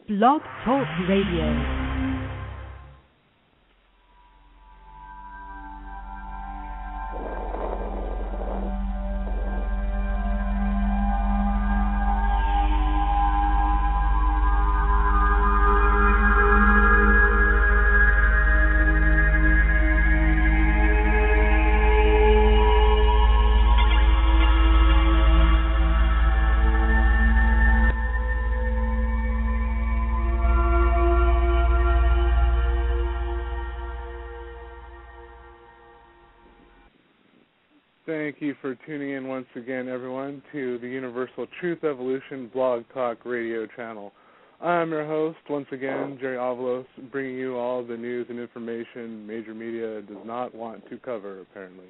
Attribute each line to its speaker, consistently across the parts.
Speaker 1: Blog Talk Radio.
Speaker 2: Thank you for tuning in once again, everyone, to the Universal Truth Evolution Blog Talk Radio channel. I'm your host, once again, Jerry Avalos, bringing you all the news and information major media does not want to cover, apparently.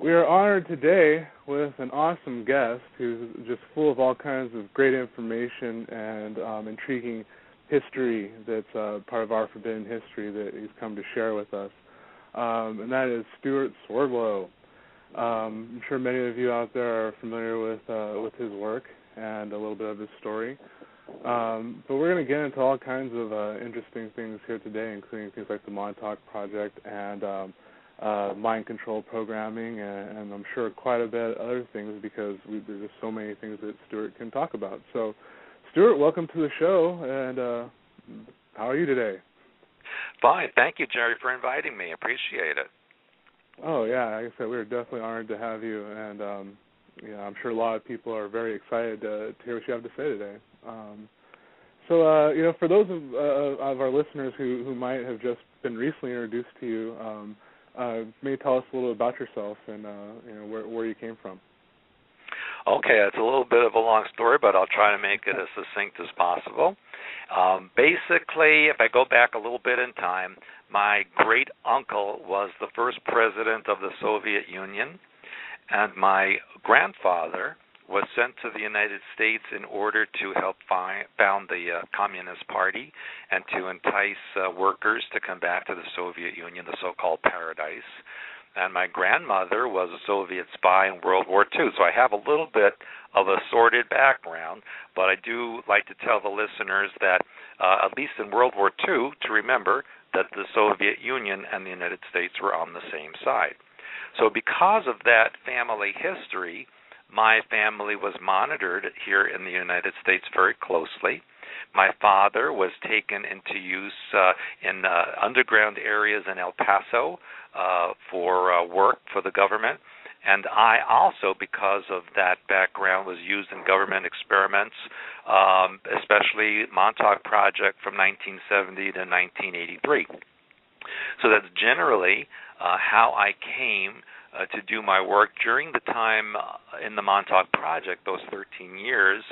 Speaker 2: We are honored today with an awesome guest who's just full of all kinds of great information and intriguing history that's part of our forbidden history that he's come to share with us, and that is Stewart Swerdlow. I'm sure many of you out there are familiar with his work and a little bit of his story. But we're going to get into all kinds of interesting things here today, including things like the Montauk Project and mind control programming, and I'm sure quite a bit of other things because there's just so many things that Stewart can talk about. So, Stewart, welcome to the show, and how are you today?
Speaker 3: Fine. Thank you, Jerry, for inviting me. Appreciate it.
Speaker 2: Oh, yeah, like I said, we're definitely honored to have you, and I'm sure a lot of people are very excited to hear what you have to say today. So, for those of our listeners who might have just been recently introduced to you, maybe tell us a little about yourself and where you came from.
Speaker 3: Okay, it's a little bit of a long story, but I'll try to make it as succinct as possible. Basically, if I go back a little bit in time, my great-uncle was the first president of the Soviet Union, and my grandfather was sent to the United States in order to help found the Communist Party and to entice workers to come back to the Soviet Union, the so-called Paradise. And my grandmother was a Soviet spy in World War II. So I have a little bit of a sordid background, but I do like to tell the listeners that, at least in World War II, to remember that the Soviet Union and the United States were on the same side. So because of that family history, my family was monitored here in the United States very closely. My father was taken into use in underground areas in El Paso for work for the government. And I also, because of that background, was used in government experiments, especially Montauk Project from 1970 to 1983. So that's generally how I came to do my work during the time in the Montauk Project, those 13 years,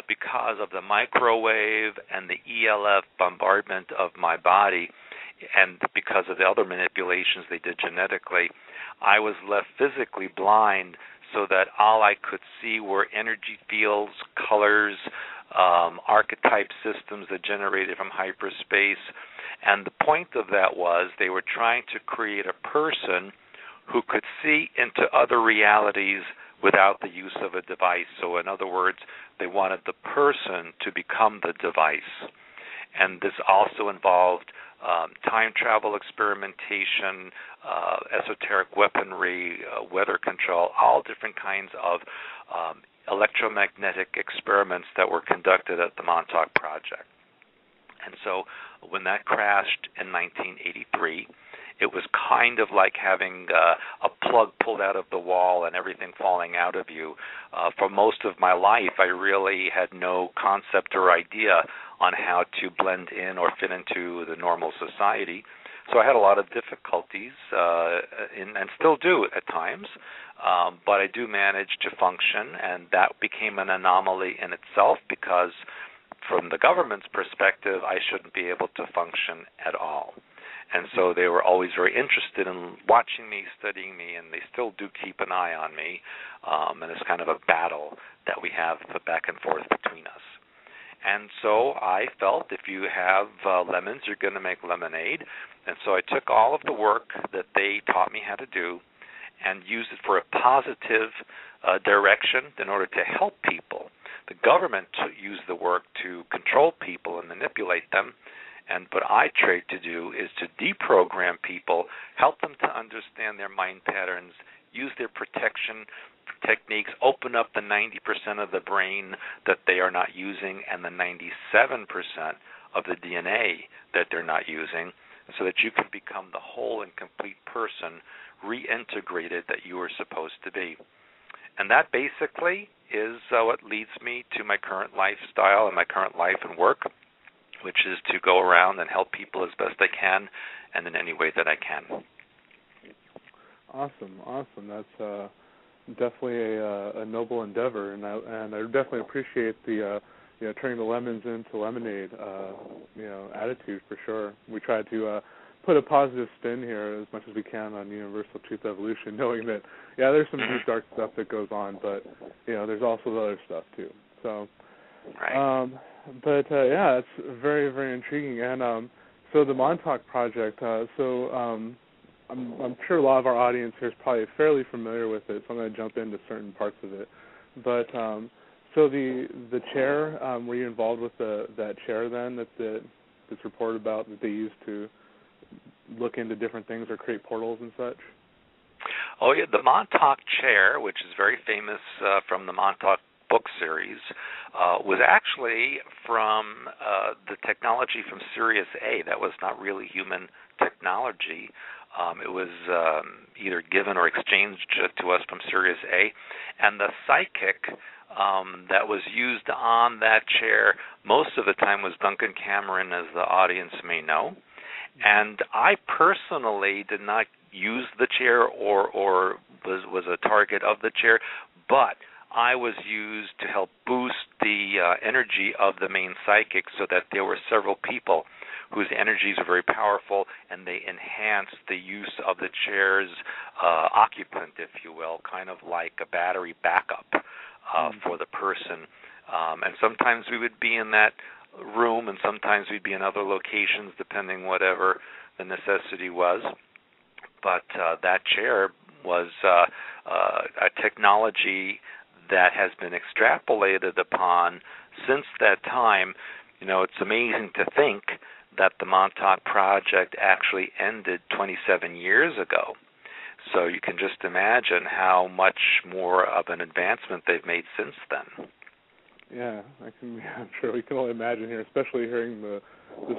Speaker 3: because of the microwave and the ELF bombardment of my body, and because of the other manipulations they did genetically, I was left physically blind so that all I could see were energy fields, colors, archetype systems that generated from hyperspace. And the point of that was they were trying to create a person who could see into other realities without the use of a device. So in other words, they wanted the person to become the device. And this also involved time travel experimentation, esoteric weaponry, weather control, all different kinds of electromagnetic experiments that were conducted at the Montauk Project. And so when that crashed in 1983, it was kind of like having a plug pulled out of the wall and everything falling out of you. For most of my life, I really had no concept or idea on how to blend in or fit into the normal society. So I had a lot of difficulties, and still do at times, but I do manage to function, and that became an anomaly in itself because from the government's perspective, I shouldn't be able to function at all. And so they were always very interested in watching me, studying me, and they still do keep an eye on me. And it's kind of a battle that we have back and forth between us. And so I felt if you have lemons, you're going to make lemonade. And so I took all of the work that they taught me how to do, and use it for a positive direction in order to help people. The government use the work to control people and manipulate them, and what I try to do is to deprogram people, help them to understand their mind patterns, use their protection techniques, open up the 90% of the brain that they are not using and the 97% of the DNA that they're not using, so that you can become the whole and complete person, reintegrated that you were supposed to be. And that basically is what leads me to my current lifestyle and my current life and work, which is to go around and help people as best I can and in any way that I can.
Speaker 2: Awesome. That's definitely a noble endeavor, and I definitely appreciate the turning the lemons into lemonade attitude for sure. We try to put a positive spin here as much as we can on Universal Truth Evolution, knowing that there's some deep dark stuff that goes on, but there's also the other stuff too. So,
Speaker 3: right.
Speaker 2: It's very, very intriguing. And so the Montauk Project. I'm sure a lot of our audience here is probably fairly familiar with it, so I'm going to jump into certain parts of it. But so the chair, were you involved with that chair then that's reported about that they use to look into different things or create portals and such?
Speaker 3: Oh, yeah, the Montauk chair, which is very famous from the Montauk book series, was actually from the technology from Sirius A. That was not really human technology. It was either given or exchanged to us from Sirius A. And the psychic that was used on that chair most of the time was Duncan Cameron, as the audience may know. And I personally did not use the chair or was a target of the chair, but I was used to help boost the energy of the main psychic, so that there were several people whose energies are very powerful, and they enhance the use of the chair's occupant, if you will, kind of like a battery backup for the person. And sometimes we would be in that room, and sometimes we'd be in other locations, depending whatever the necessity was. But that chair was a technology that has been extrapolated upon since that time. It's amazing to think that the Montauk Project actually ended 27 years ago. So you can just imagine how much more of an advancement they've made since then. Yeah,
Speaker 2: I'm sure we can only imagine here, especially hearing the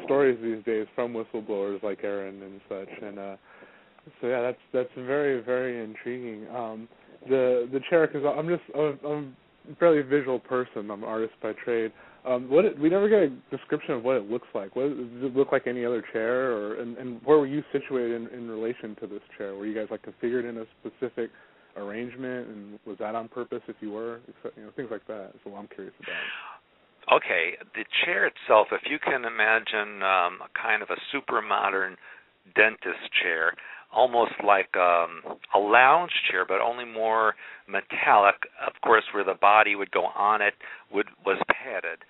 Speaker 2: stories these days from whistleblowers like Aaron and such. And that's very, very intriguing. The chair, because I'm a fairly visual person. I'm an artist by trade. We never get a description of what it looks like. Does it look like any other chair, and where were you situated in relation to this chair? Were you guys configured in a specific arrangement, and was that on purpose if you were? Things like that. That's what I'm curious about.
Speaker 3: Okay, the chair itself, if you can imagine a kind of a super modern dentist chair, almost like a lounge chair, but only more metallic, of course, where the body would go on it was padded.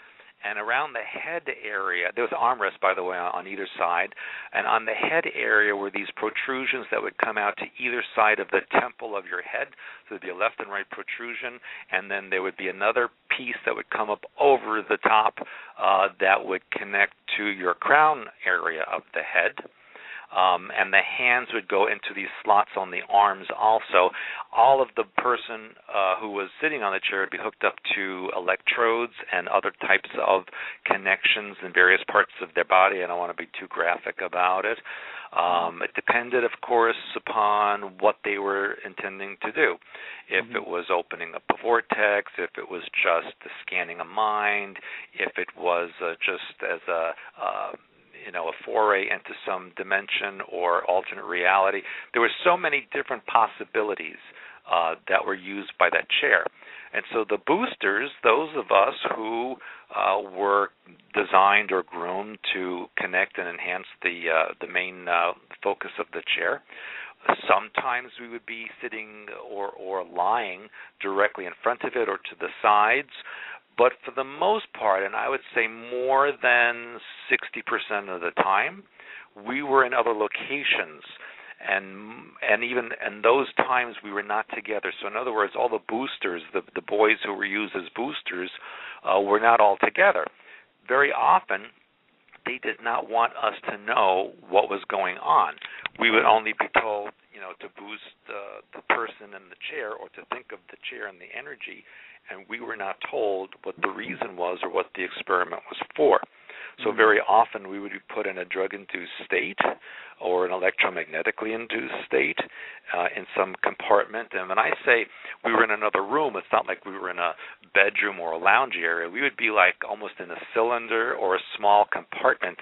Speaker 3: And around the head area, there was armrests, by the way, on either side, and on the head area were these protrusions that would come out to either side of the temple of your head. So there'd be a left and right protrusion, and then there would be another piece that would come up over the top that would connect to your crown area of the head. And the hands would go into these slots on the arms also. All of the person who was sitting on the chair would be hooked up to electrodes and other types of connections in various parts of their body. I don't want to be too graphic about it. It depended, of course, upon what they were intending to do. If it was opening up a vortex, if it was just scanning a mind, if it was just as a foray into some dimension or alternate reality. There were so many different possibilities that were used by that chair. And so the boosters, those of us who were designed or groomed to connect and enhance the main focus of the chair, sometimes we would be sitting or lying directly in front of it or to the sides. But for the most part, and I would say more than 60% of the time, we were in other locations. and even in those times we were not together. So in other words, all the boosters, the boys who were used as boosters, were not all together. Very often, they did not want us to know what was going on. We would only be told, to boost the person in the chair or to think of the chair and the energy, and we were not told what the reason was or what the experiment was for. So very often we would be put in a drug-induced state or an electromagnetically induced state in some compartment. And when I say we were in another room, it's not like we were in a bedroom or a lounge area. We would be like almost in a cylinder or a small compartment.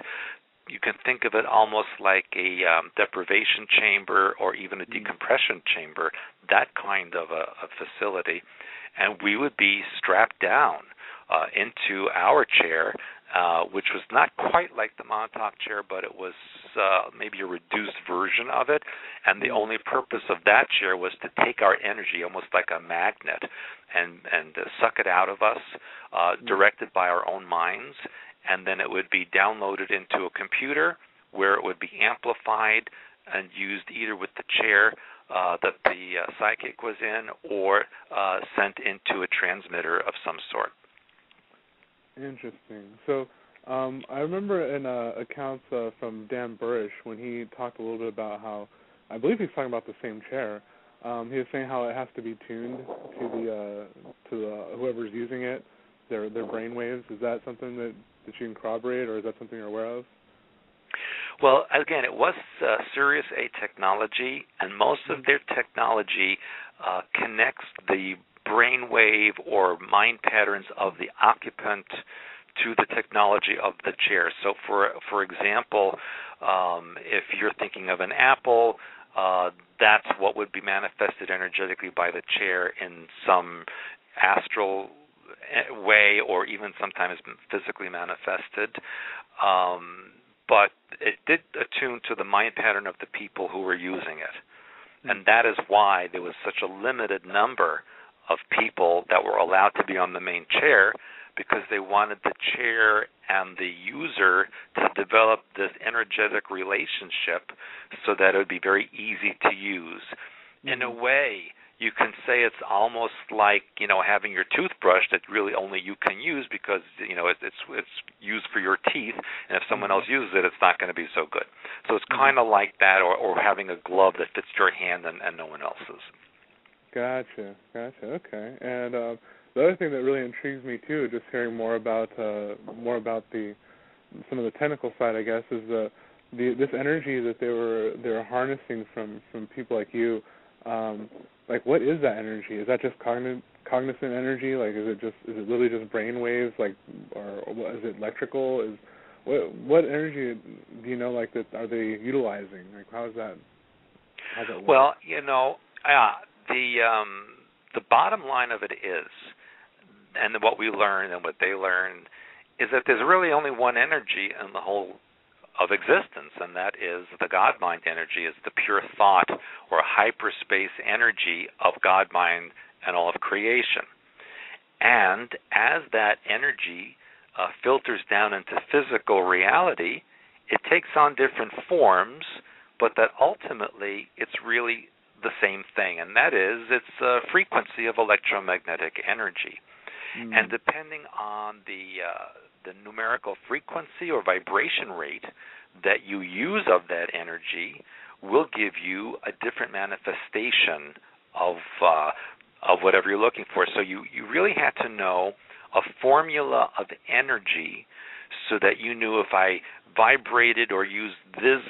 Speaker 3: You can think of it almost like a deprivation chamber or even a decompression chamber, that kind of a facility. And we would be strapped down into our chair, which was not quite like the Montauk chair, but it was maybe a reduced version of it. And the only purpose of that chair was to take our energy, almost like a magnet, and suck it out of us, directed by our own minds. And then it would be downloaded into a computer where it would be amplified and used either with the chair that the psychic was in or sent into a transmitter of some sort.
Speaker 2: Interesting. So I remember in accounts from Dan Burrish when he talked a little bit about how, I believe he's talking about the same chair. He was saying how it has to be tuned to the whoever's using it, their brain waves. Is that something that you can corroborate, or is that something you're aware of?
Speaker 3: Well, again, it was Sirius A technology, and most of their technology connects the brainwave or mind patterns of the occupant to the technology of the chair. So, for example, if you're thinking of an apple, that's what would be manifested energetically by the chair in some astral way, or even sometimes physically manifested. But it did attune to the mind pattern of the people who were using it. And that is why there was such a limited number of people that were allowed to be on the main chair, because they wanted the chair and the user to develop this energetic relationship so that it would be very easy to use. In a way, you can say it's almost like, having your toothbrush that really only you can use because, it's used for your teeth, and if someone else uses it, it's not going to be so good. So it's kind of like that, or having a glove that fits your hand and no one else's. Gotcha.
Speaker 2: Okay. And the other thing that really intrigues me too, just hearing more about the some of the technical side, I guess, is this energy that they were harnessing from people like you. Like, what is that energy? Is that just cognizant energy? Like, is it literally just brain waves? Like, or is it electrical? What energy do you know? Like, that are they utilizing? Like, how's that work?
Speaker 3: Well, the bottom line of it is, and what we learned and what they learned, is that there's really only one energy in the whole of existence, and that is the God mind energy, is the pure thought or hyperspace energy of God mind and all of creation. And as that energy filters down into physical reality, it takes on different forms, but that ultimately it's really the same thing, and that is it's a frequency of electromagnetic energy. And depending on the numerical frequency or vibration rate that you use of that energy will give you a different manifestation of whatever you're looking for. So you really had to know a formula of energy so that you knew if I vibrated or used this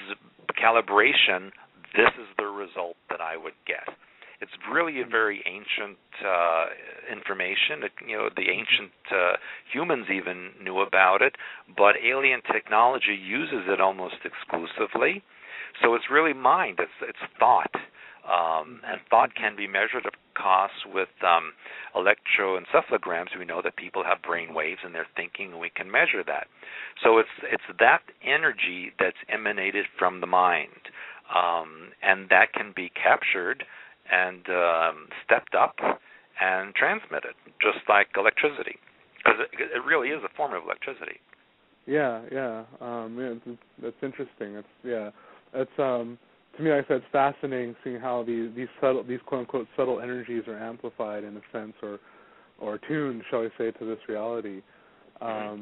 Speaker 3: calibration, this is the result that I would get. It's really a very ancient information. The ancient humans even knew about it, but alien technology uses it almost exclusively. So it's really mind. It's thought, and thought can be measured, of course, with electroencephalograms. We know that people have brain waves and they're thinking, and we can measure that. So it's that energy that's emanated from the mind, and that can be captured and stepped up and transmitted, just like electricity, because it really is a form of electricity.
Speaker 2: Yeah, that's interesting. It's to me, like I said, it's fascinating seeing how these quote unquote subtle energies are amplified in a sense, or tuned, shall we say, to this reality. I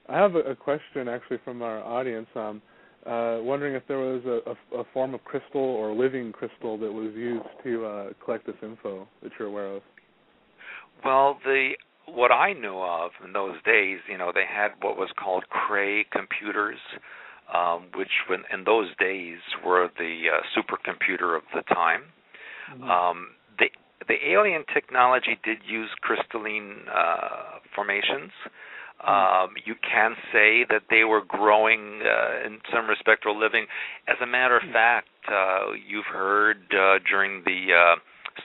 Speaker 2: have a question actually from our audience. Wondering if there was a form of crystal or living crystal that was used to collect this info that you're aware of.
Speaker 3: Well, what I knew of in those days, they had what was called Cray computers, which in those days were the supercomputer of the time. The alien technology did use crystalline formations. You can say that they were growing in some respect or living. As a matter of fact, you've heard during the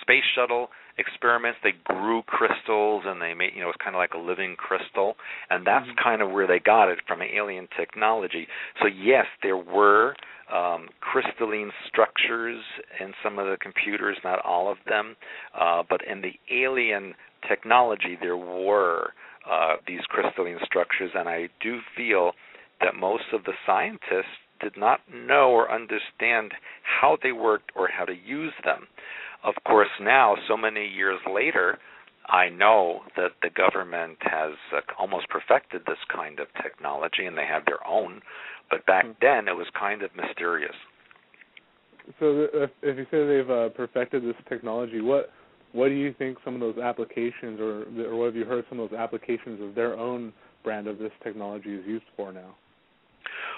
Speaker 3: space shuttle experiments, they grew crystals and they made, it's kind of like a living crystal, and that's kind of where they got it from, alien technology. So yes, there were crystalline structures in some of the computers, not all of them, but in the alien technology there were these crystalline structures, and I do feel that most of the scientists did not know or understand how they worked or how to use them. Of course, now, so many years later, I know that the government has almost perfected this kind of technology, and they have their own, but back then it was kind of mysterious.
Speaker 2: So if you say they've perfected this technology, what do you think some of those applications, or what have you heard some of those applications of their own brand of this technology is used for now?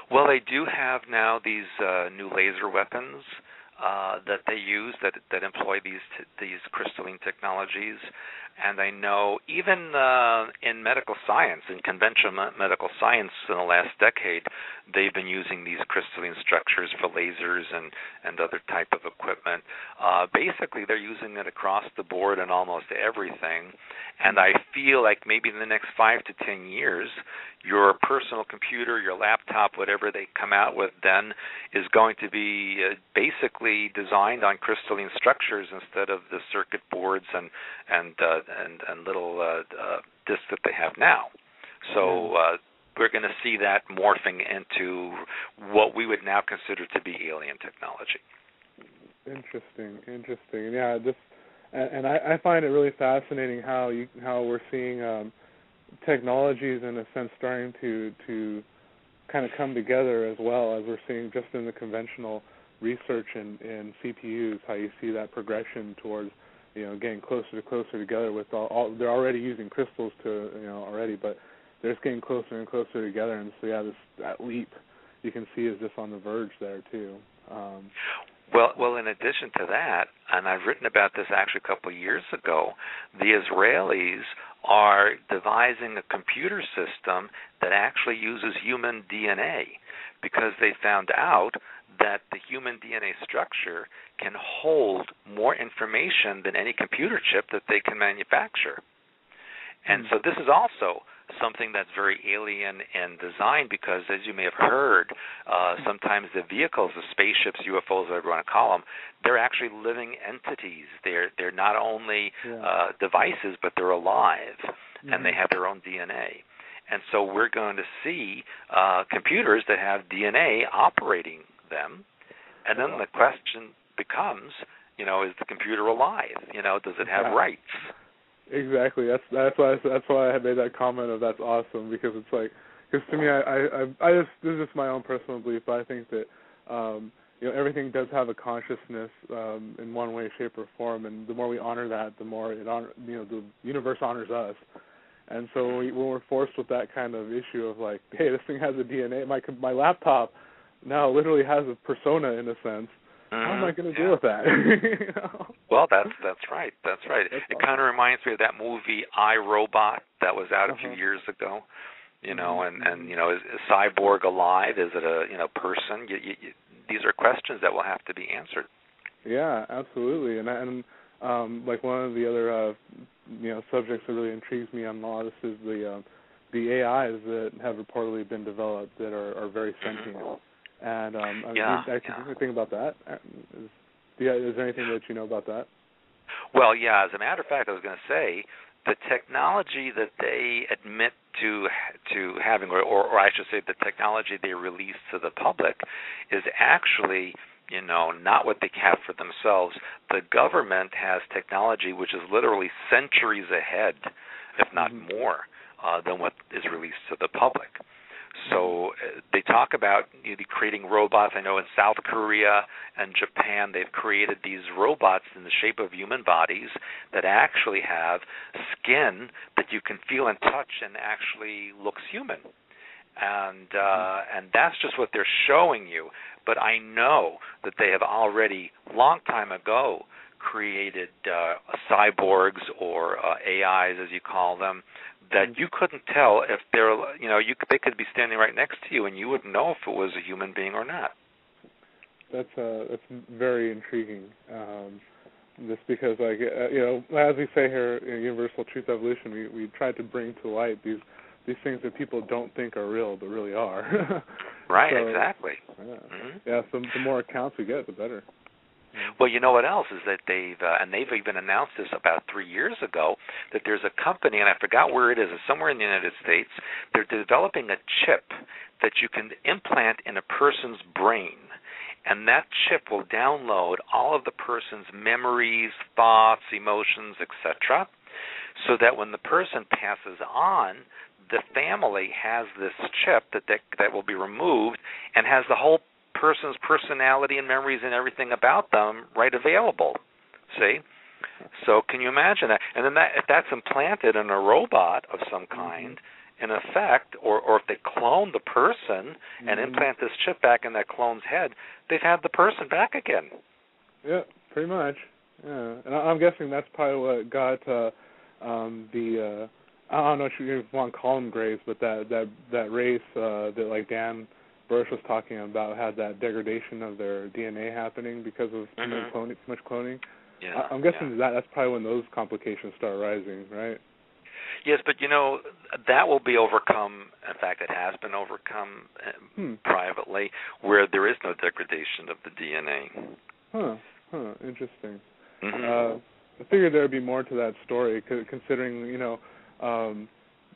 Speaker 3: Well, they do have now these new laser weapons that they use that employ these crystalline technologies. And I know even in medical science, in conventional medical science in the last decade, they've been using these crystalline structures for lasers and other type of equipment. Basically, they're using it across the board in almost everything. And I feel like maybe in the next 5 to 10 years, your personal computer, your laptop, whatever they come out with then, is going to be basically designed on crystalline structures instead of the circuit boards and little discs that they have now. So we're going to see that morphing into what we would now consider to be alien technology. Interesting.
Speaker 2: Yeah, and I find it really fascinating how we're seeing technologies in a sense starting to kind of come together, as well as we're seeing just in the conventional research in CPUs, how you see that progression towards getting closer together with all they're already using crystals to already, but they're just getting closer and closer together, and so that leap you can see is just on the verge there too.
Speaker 3: Well, in addition to that, and I've written about this actually a couple of years ago, the Israelis are devising a computer system that actually uses human DNA, because they found out that the human DNA structure can hold more information than any computer chip that they can manufacture. And so this is also something that's very alien in design, because, as you may have heard, sometimes the vehicles, the spaceships, UFOs, whatever you want to call them, they're actually living entities. They're not only devices, but they're alive, and they have their own DNA. And so we're going to see computers that have DNA operating them, and then the question becomes, is the computer alive? Does it have rights?
Speaker 2: Exactly. That's why I made that comment of that's awesome, because it's like, because to me, I just, this is just my own personal belief, but I think that everything does have a consciousness in one way, shape, or form, and the more we honor that, the more the universe honors us. And so when we're forced with that kind of issue of like, hey, this thing has a DNA, my laptop now literally has a persona in a sense. How am I going to deal with that?
Speaker 3: Well, that's right. That's it kind of reminds me of that movie I, Robot that was out a few years ago. And is cyborg alive? Is it a person? These are questions that will have to be answered.
Speaker 2: Yeah, absolutely. And like one of the other subjects that really intrigues me on all this is the AIs that have reportedly been developed that are very sentient. And anything about that? Is there anything that you know about that?
Speaker 3: Well, as a matter of fact, I was going to say the technology that they admit to having, or I should say the technology they release to the public, is actually not what they have for themselves. The government has technology which is literally centuries ahead, if not more, than what is released to the public. So they talk about creating robots. I know in South Korea and Japan they've created these robots in the shape of human bodies that actually have skin that you can feel and touch and actually looks human. And that's just what they're showing you. But I know that they have already, long time ago, created cyborgs or AIs, as you call them, that you couldn't tell if they're, they could be standing right next to you and you wouldn't know if it was a human being or not.
Speaker 2: That's very intriguing. Just because, as we say here in Universal Truth Evolution, we try to bring to light these things that people don't think are real but really are.
Speaker 3: Right,
Speaker 2: so,
Speaker 3: exactly.
Speaker 2: Yeah.
Speaker 3: Mm-hmm.
Speaker 2: Yeah. So the more accounts we get, the better.
Speaker 3: Well, you know what else is that they've even announced this about 3 years ago, that there's a company, and I forgot where it is, it's somewhere in the United States, they're developing a chip that you can implant in a person's brain, and that chip will download all of the person's memories, thoughts, emotions, etc., so that when the person passes on, the family has this chip that will be removed and has the whole person's personality and memories and everything about them right available. See? So can you imagine that? And then if that's implanted in a robot of some kind, in effect, or if they clone the person and implant this chip back in that clone's head, they'd have the person back again.
Speaker 2: Yeah, pretty much. Yeah, and I'm guessing that's probably what got I don't know if you want to call them grays, but that race that like Dan Bursch was talking about had that degradation of their DNA happening because of too much cloning.
Speaker 3: Yeah,
Speaker 2: I'm guessing that's probably when those complications start rising, right?
Speaker 3: Yes, but that will be overcome. In fact, it has been overcome privately, where there is no degradation of the DNA.
Speaker 2: Interesting.
Speaker 3: Mm-hmm.
Speaker 2: I figured there would be more to that story, considering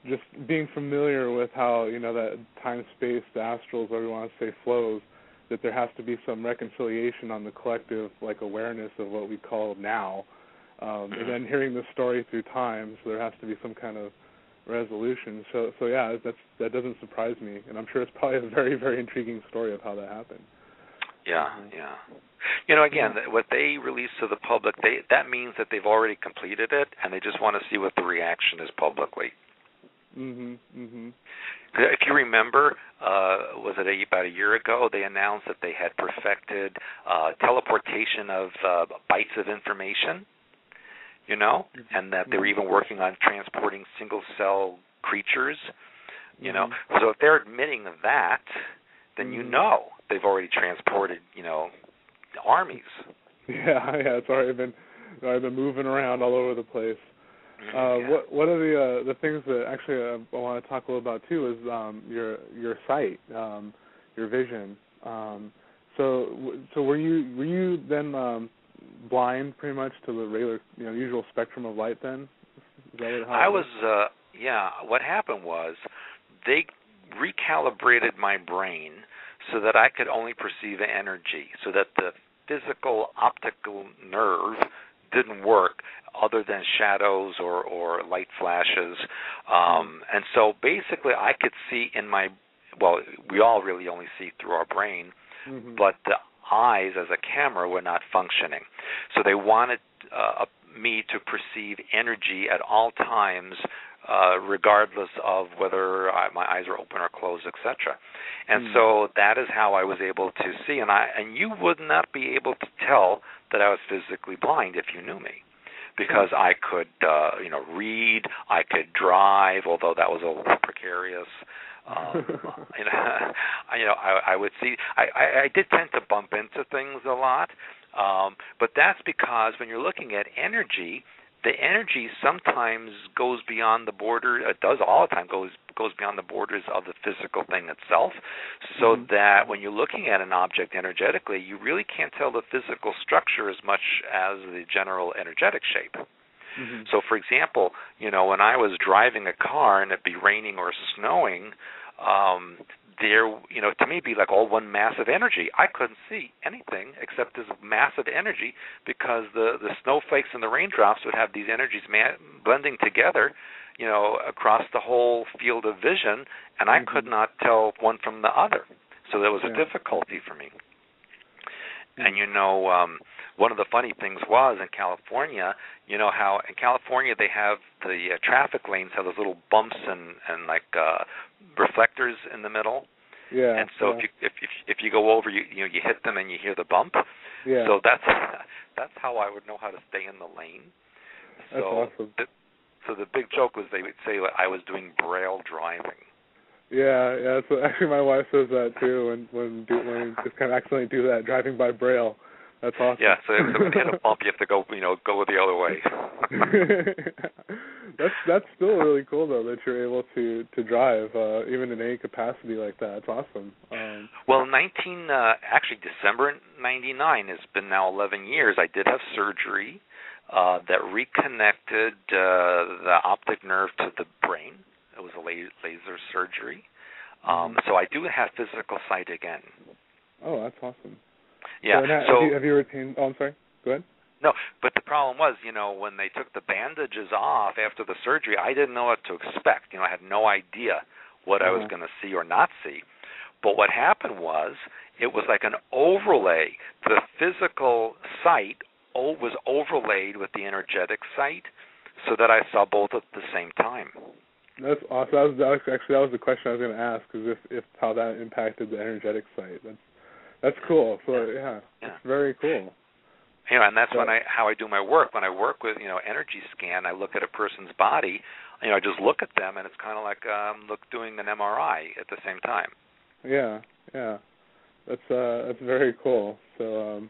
Speaker 2: just being familiar with how that time, space, the astrals, whatever you want to say, flows. That there has to be some reconciliation on the collective, awareness of what we call now, and then hearing the story through time. So there has to be some kind of resolution. So yeah, that doesn't surprise me, and I'm sure it's probably a very, very intriguing story of how that happened.
Speaker 3: Yeah. Again, what they release to the public, that means that they've already completed it, and they just want to see what the reaction is publicly. If you remember, was it about a year ago, they announced that they had perfected teleportation of bytes of information, and that they were even working on transporting single-cell creatures, So if they're admitting that, then they've already transported, armies. Yeah,
Speaker 2: it's already been moving around all over the place. What are the things that actually I want to talk a little about too is your sight, your vision. So were you then blind pretty much to the regular usual spectrum of light then? Is that how
Speaker 3: I was what happened was they recalibrated my brain so that I could only perceive energy, so that the physical optical nerve didn't work other than shadows or light flashes. And so basically I could see we all really only see through our brain, but the eyes as a camera were not functioning. So they wanted me to perceive energy at all times, regardless of whether my eyes were open or closed, etc. And so that is how I was able to see. And you would not be able to tell that I was physically blind if you knew me, because I could, read, I could drive, although that was a little precarious. I would see. I did tend to bump into things a lot, but that's because when you're looking at energy, the energy sometimes goes beyond the border. It does all the time. Goes beyond the borders of the physical thing itself, so that when you're looking at an object energetically, you really can't tell the physical structure as much as the general energetic shape. So, for example, when I was driving a car and it'd be raining or snowing, there, to me, be like all one massive energy. I couldn't see anything except this massive energy because the snowflakes and the raindrops would have these energies blending together, across the whole field of vision, and I could not tell one from the other. So there was a difficulty for me. And one of the funny things was in California, how in California they have the traffic lanes have those little bumps and like reflectors in the middle.
Speaker 2: Yeah.
Speaker 3: And so if you go over, you hit them and you hear the bump.
Speaker 2: Yeah.
Speaker 3: So that's how I would know how to stay in the lane.
Speaker 2: That's awesome.
Speaker 3: So the big joke was they would say I was doing braille driving.
Speaker 2: Yeah. So actually, my wife says that too when just kind of accidentally do that, driving by braille. That's awesome.
Speaker 3: Yeah. So when you hit a bump, you have to go the other way.
Speaker 2: That's still really cool though that you're able to drive even in any capacity like that. It's awesome.
Speaker 3: Well, December '99 has been now 11 years. I did have surgery that reconnected the optic nerve to the brain. It was a laser surgery. So I do have physical sight again.
Speaker 2: Oh, that's awesome.
Speaker 3: Yeah.
Speaker 2: So have you retained? Oh, I'm sorry. Go ahead.
Speaker 3: No, but the problem was, when they took the bandages off after the surgery, I didn't know what to expect. I had no idea what I was going to see or not see. But what happened was, it was like an overlay. The physical sight was overlaid with the energetic sight, so that I saw both at the same time.
Speaker 2: That's awesome. That was the question I was going to ask, is if how that impacted the energetic sight. That's cool. So it's very cool.
Speaker 3: And that's how I do my work. When I work with energy scan, I look at a person's body. I just look at them, and it's kind of like doing an MRI at the same time.
Speaker 2: Yeah. That's very cool. So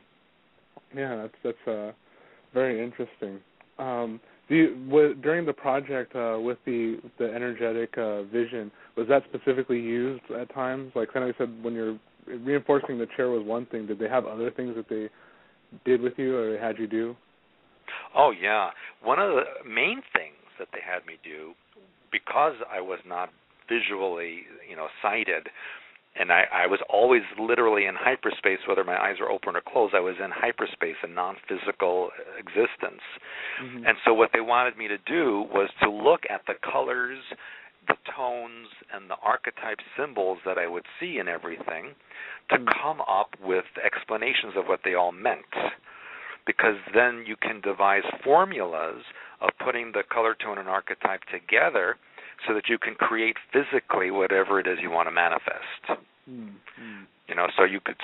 Speaker 2: that's very interesting. During the project with the energetic vision, was that specifically used at times? Like I know you said when you're reinforcing the chair was one thing. Did they have other things that they did with you or they had you do?
Speaker 3: Oh, yeah. One of the main things that they had me do, because I was not visually, sighted, and I was always literally in hyperspace, whether my eyes were open or closed, I was in hyperspace, a non-physical existence. Mm-hmm. And so what they wanted me to do was to look at the colors, the tones, and the archetype symbols that I would see in everything to come up with explanations of what they all meant. Because then you can devise formulas of putting the color, tone, and archetype together so that you can create physically whatever it is you want to manifest. Mm-hmm.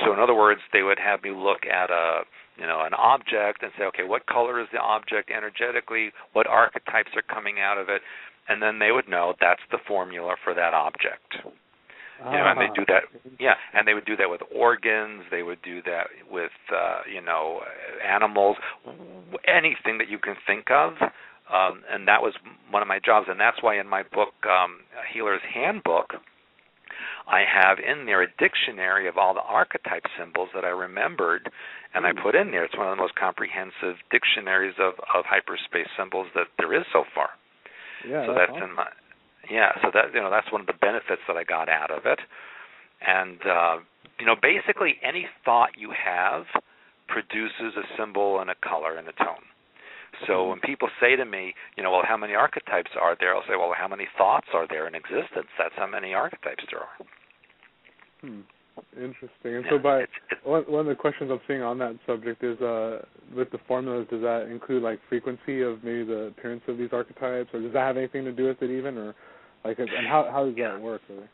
Speaker 3: So in other words, they would have me look at an object and say, okay, what color is the object energetically? What archetypes are coming out of it? And then they would know that's the formula for that object. And they do that. Yeah, and they would do that with organs. They would do that with animals, anything that you can think of. And that was one of my jobs. And that's why in my book, Healer's Handbook, I have in there a dictionary of all the archetype symbols that I remembered, and I put in there. It's one of the most comprehensive dictionaries of hyperspace symbols that there is so far.
Speaker 2: Yeah,
Speaker 3: so that's awesome. In my so that that's one of the benefits that I got out of it. And basically any thought you have produces a symbol and a color and a tone. So when people say to me, well, how many archetypes are there? I'll say, well, how many thoughts are there in existence? That's how many archetypes there are.
Speaker 2: Interesting. And so one of the questions I'm seeing on that subject is with the formulas, does that include like frequency of maybe the appearance of these archetypes, or does that have anything to do with it even, or like, and how does that work really?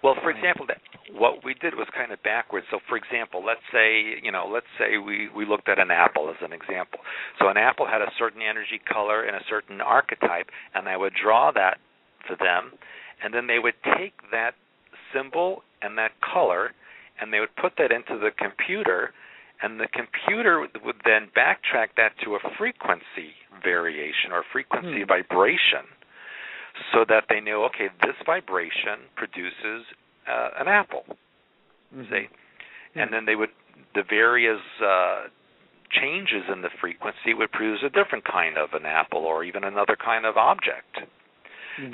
Speaker 3: Well, for example, what we did was kind of backwards. So, for example, let's say we looked at an apple as an example. So an apple had a certain energy, color, and a certain archetype, and I would draw that to them, and then they would take that symbol and that color, and they would put that into the computer, and the computer would then backtrack that to a frequency variation or frequency vibration, so that they knew, okay, this vibration produces an apple, see? And then the various changes in the frequency would produce a different kind of an apple or even another kind of object.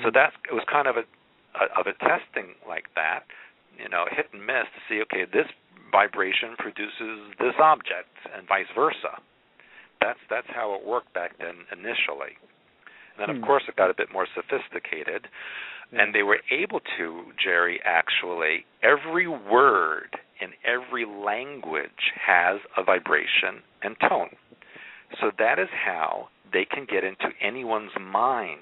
Speaker 3: So it was kind of of a testing like that, hit and miss to see, okay, this vibration produces this object and vice versa. That's how it worked back then initially. And then, of course, it got a bit more sophisticated, and they were able to, Jerry, actually, every word in every language has a vibration and tone. So that is how they can get into anyone's mind,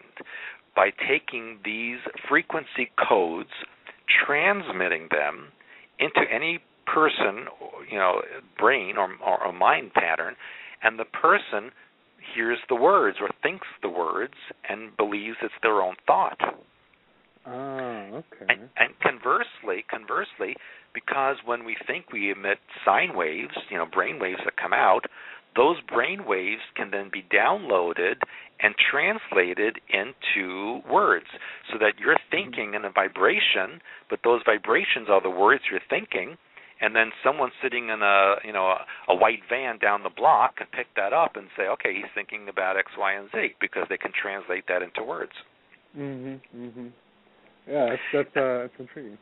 Speaker 3: by taking these frequency codes, transmitting them into any person, brain or mind pattern, and the person hears the words or thinks the words and believes it's their own thought.
Speaker 2: Oh, okay.
Speaker 3: And conversely, because when we think we emit sine waves, brain waves that come out, those brain waves can then be downloaded and translated into words, so that you're thinking in a vibration, but those vibrations are the words you're thinking, and then someone sitting in a white van down the block can pick that up and say, okay, he's thinking about X, Y, and Z, because they can translate that into words.
Speaker 2: Yeah, that's intriguing.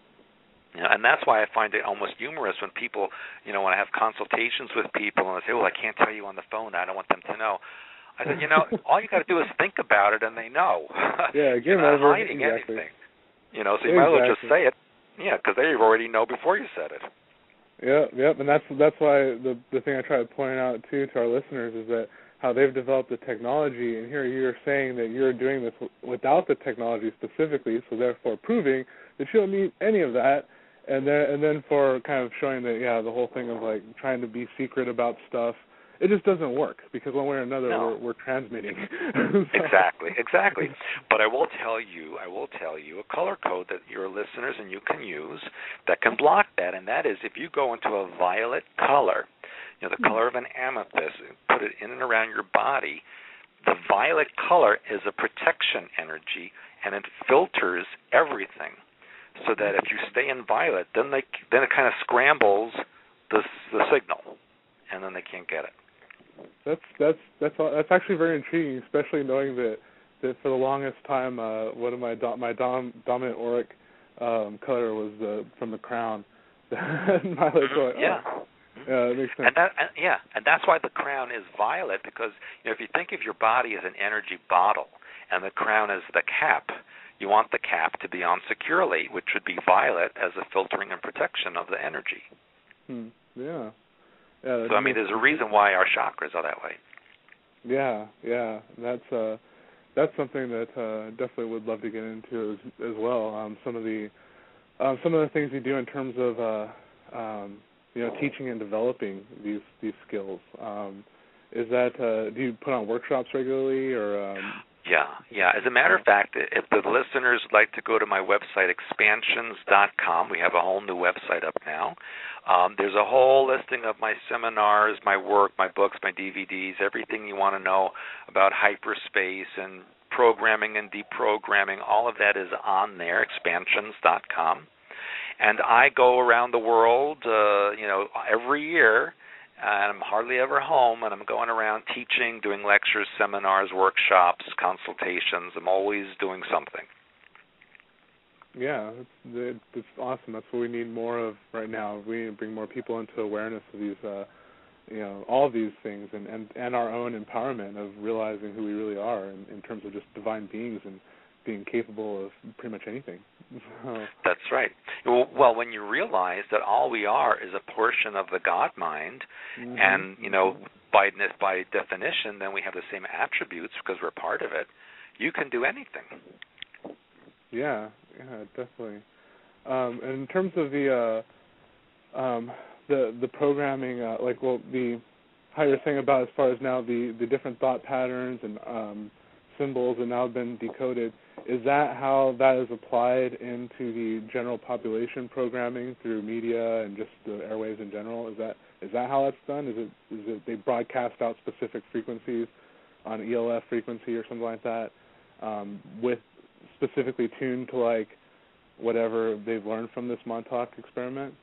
Speaker 3: Yeah, and that's why I find it almost humorous when people, when I have consultations with people and they say, well, I can't tell you on the phone, I don't want them to know. I said, all you got to do is think about it and they know.
Speaker 2: Yeah,
Speaker 3: you're not hiding anything. So you might as well just say it, because they already know before you said it.
Speaker 2: Yep, and that's why the thing I try to point out, too, to our listeners is that how they've developed the technology, and here you're saying that you're doing this without the technology specifically, so therefore proving that you don't need any of that, and then for kind of showing that, the whole thing of, like, trying to be secret about stuff, it just doesn't work, because one way or another we're transmitting. Exactly.
Speaker 3: But I will tell you a color code that your listeners and you can use that can block that, and that is if you go into a violet color, the color of an amethyst, put it in and around your body, the violet color is a protection energy, and it filters everything, so that if you stay in violet, then it kind of scrambles the signal, and then they can't get it.
Speaker 2: That's actually very intriguing, especially knowing that for the longest time, one of my dominant auric color was from the crown. Violet color. Yeah, that makes sense.
Speaker 3: And that's why the crown is violet, because if you think of your body as an energy bottle and the crown is the cap, you want the cap to be on securely, which would be violet as a filtering and protection of the energy.
Speaker 2: Yeah.
Speaker 3: So there's a reason why our chakras are that way.
Speaker 2: Yeah. That's something that definitely would love to get into as well. Some of the things you do in terms of teaching and developing these skills. Is that do you put on workshops regularly or? Yeah. As
Speaker 3: a matter of fact, if the listeners would like to go to my website, expansions.com, we have a whole new website up now. There's a whole listing of my seminars, my work, my books, my DVDs, everything you want to know about hyperspace and programming and deprogramming. All of that is on there, expansions.com. And I go around the world, every year, and I'm hardly ever home, and I'm going around teaching, doing lectures, seminars, workshops, consultations. I'm always doing something.
Speaker 2: Yeah, it's awesome. That's what we need more of right now. We need to bring more people into awareness of these, all of these things, and our own empowerment of realizing who we really are in terms of just divine beings and being capable of pretty much anything.
Speaker 3: That's right. Well, when you realize that all we are is a portion of the God mind, and by definition, then we have the same attributes because we're part of it. You can do anything.
Speaker 2: Yeah, definitely. And in terms of the programming, how you're saying about as far as now the different thought patterns and symbols have now been decoded, is that how that is applied into the general population programming through media and just the airwaves in general? Is that how that's done? Is it they broadcast out specific frequencies on ELF frequency or something like that, with specifically tuned to like whatever they've learned from this Montauk experiment?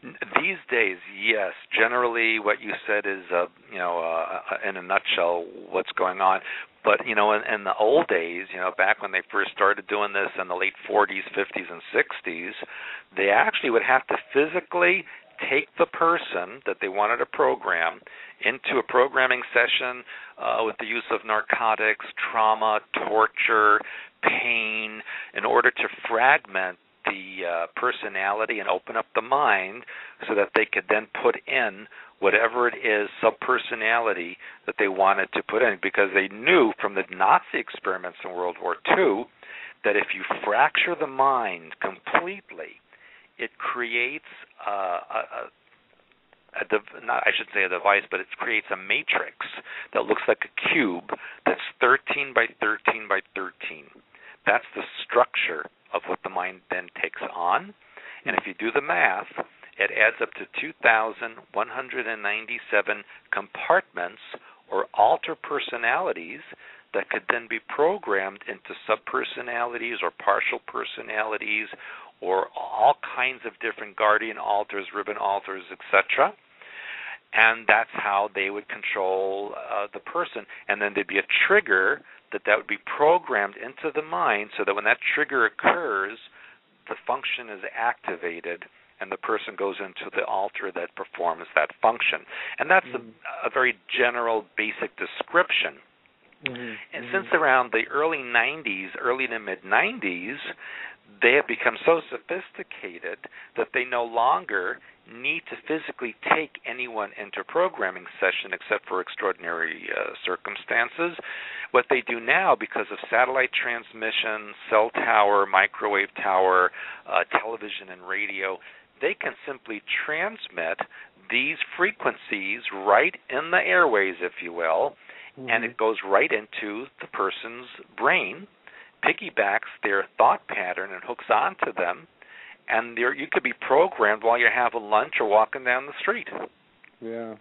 Speaker 3: These days, yes. Generally, what you said is, in a nutshell, what's going on. But, in the old days, back when they first started doing this in the late 40s, 50s, and 60s, they actually would have to physically take the person that they wanted to program into a programming session with the use of narcotics, trauma, torture, pain, in order to fragment the personality and open up the mind so that they could then put in whatever it is, subpersonality, that they wanted to put in, because they knew from the Nazi experiments in World War II that if you fracture the mind completely, it creates I should say a device, but it creates a matrix that looks like a cube that's 13 by 13 by 13. That's the structure of what the mind then takes on. And if you do the math, it adds up to 2,197 compartments or alter personalities that could then be programmed into subpersonalities or partial personalities or all kinds of different guardian alters, ribbon alters, etc. And that's how they would control the person. And then there'd be a trigger that would be programmed into the mind so that when that trigger occurs, the function is activated and the person goes into the altar that performs that function. And that's a very general, basic description. And since around the early 90s, early to mid-90s, they have become so sophisticated that they no longer need to physically take anyone into a programming session except for extraordinary circumstances. What they do now, because of satellite transmission, cell tower, microwave tower, television and radio, they can simply transmit these frequencies right in the airways, if you will, and it goes right into the person's brain, piggybacks their thought pattern and hooks onto them, and you could be programmed while you're having lunch or walking down the street.
Speaker 2: Yeah,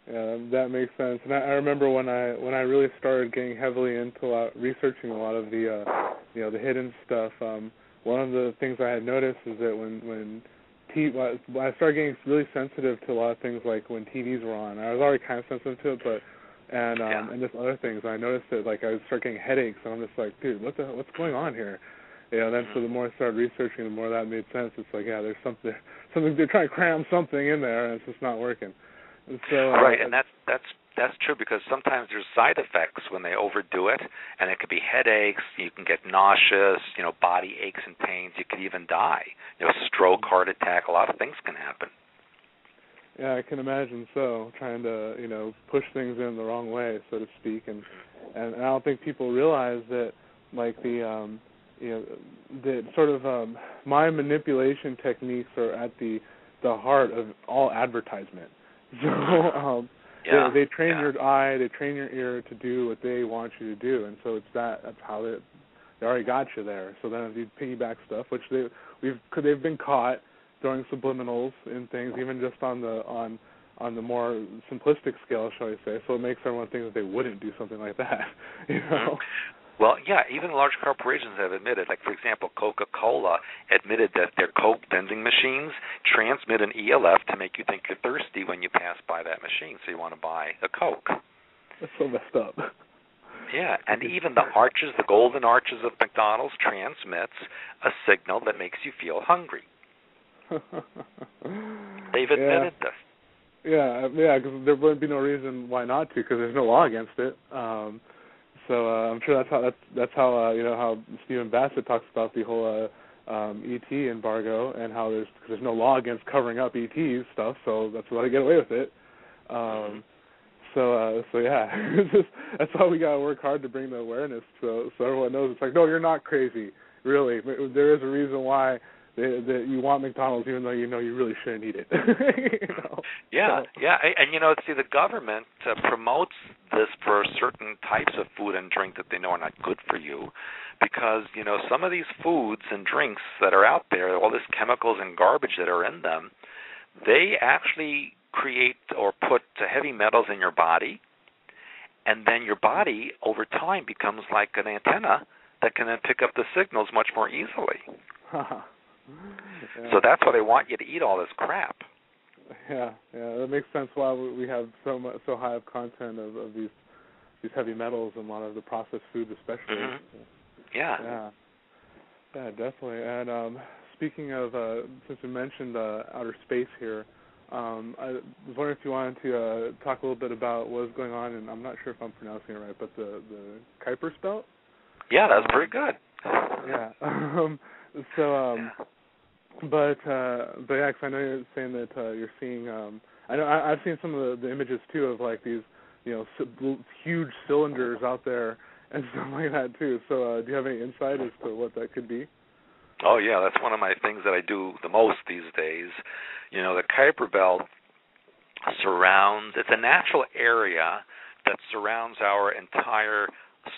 Speaker 2: that makes sense. And I remember when I really started getting heavily into researching a lot of the the hidden stuff. One of the things I had noticed is that when I started getting really sensitive to a lot of things, like when TVs were on. I was already kind of sensitive to it, but and just other things. I noticed that I would start getting headaches, and I'm just like, dude, what's going on here? Then so the more I started researching, the more that made sense. It's like, there's something they're trying to cram something in there, and it's just not working. And so
Speaker 3: right, and that's true, because sometimes there's side effects when they overdo it, and it could be headaches. You can get nauseous, body aches and pains. You could even die. Stroke, heart attack. A lot of things can happen.
Speaker 2: Yeah, I can imagine so. Trying to push things in the wrong way, so to speak, and I don't think people realize that that sort of mind manipulation techniques are at the heart of all advertisement. So they train your eye, they train your ear to do what they want you to do, and so that's how they already got you there. So then if you piggyback stuff, which they've been caught throwing subliminals in things, even just on the more simplistic scale, shall we say. So it makes everyone think that they wouldn't do something like that.
Speaker 3: Well, yeah, even large corporations have admitted, like, for example, Coca-Cola admitted that their Coke vending machines transmit an ELF to make you think you're thirsty when you pass by that machine, so you want to buy a Coke.
Speaker 2: That's so messed up.
Speaker 3: Yeah, and even the golden arches of McDonald's transmits a signal that makes you feel hungry. They've admitted this.
Speaker 2: Yeah, because there wouldn't be no reason why not to, because there's no law against it. So I'm sure that's how how Stephen Bassett talks about the whole ET embargo, and how there's no law against covering up ET stuff, so that's why they get away with it. So yeah, that's why we gotta work hard to bring the awareness so everyone knows. It's like, no, you're not crazy. Really, there is a reason why that you want McDonald's, even though you really shouldn't eat it.
Speaker 3: Yeah. And see, the government promotes this for certain types of food and drink that they know are not good for you, because some of these foods and drinks that are out there, all these chemicals and garbage that are in them, they actually create or put heavy metals in your body, and then your body over time becomes like an antenna that can then pick up the signals much more easily. So that's why they want you to eat all this crap.
Speaker 2: Yeah, that makes sense why we have so high of content of these heavy metals and a lot of the processed foods, especially.
Speaker 3: Mm-hmm. Yeah,
Speaker 2: definitely. And speaking of, since we mentioned outer space here, I was wondering if you wanted to talk a little bit about what was going on, and I'm not sure if I'm pronouncing it right, but the Kuiper's Belt?
Speaker 3: Yeah, that's pretty good.
Speaker 2: Yeah. But yeah, 'cause I know you're saying that you're seeing. I know I've seen some of the images too of like these, huge cylinders out there and stuff like that too. So do you have any insight as to what that could be?
Speaker 3: Oh yeah, that's one of my things that I do the most these days. The Kuiper Belt surrounds. It's a natural area that surrounds our entire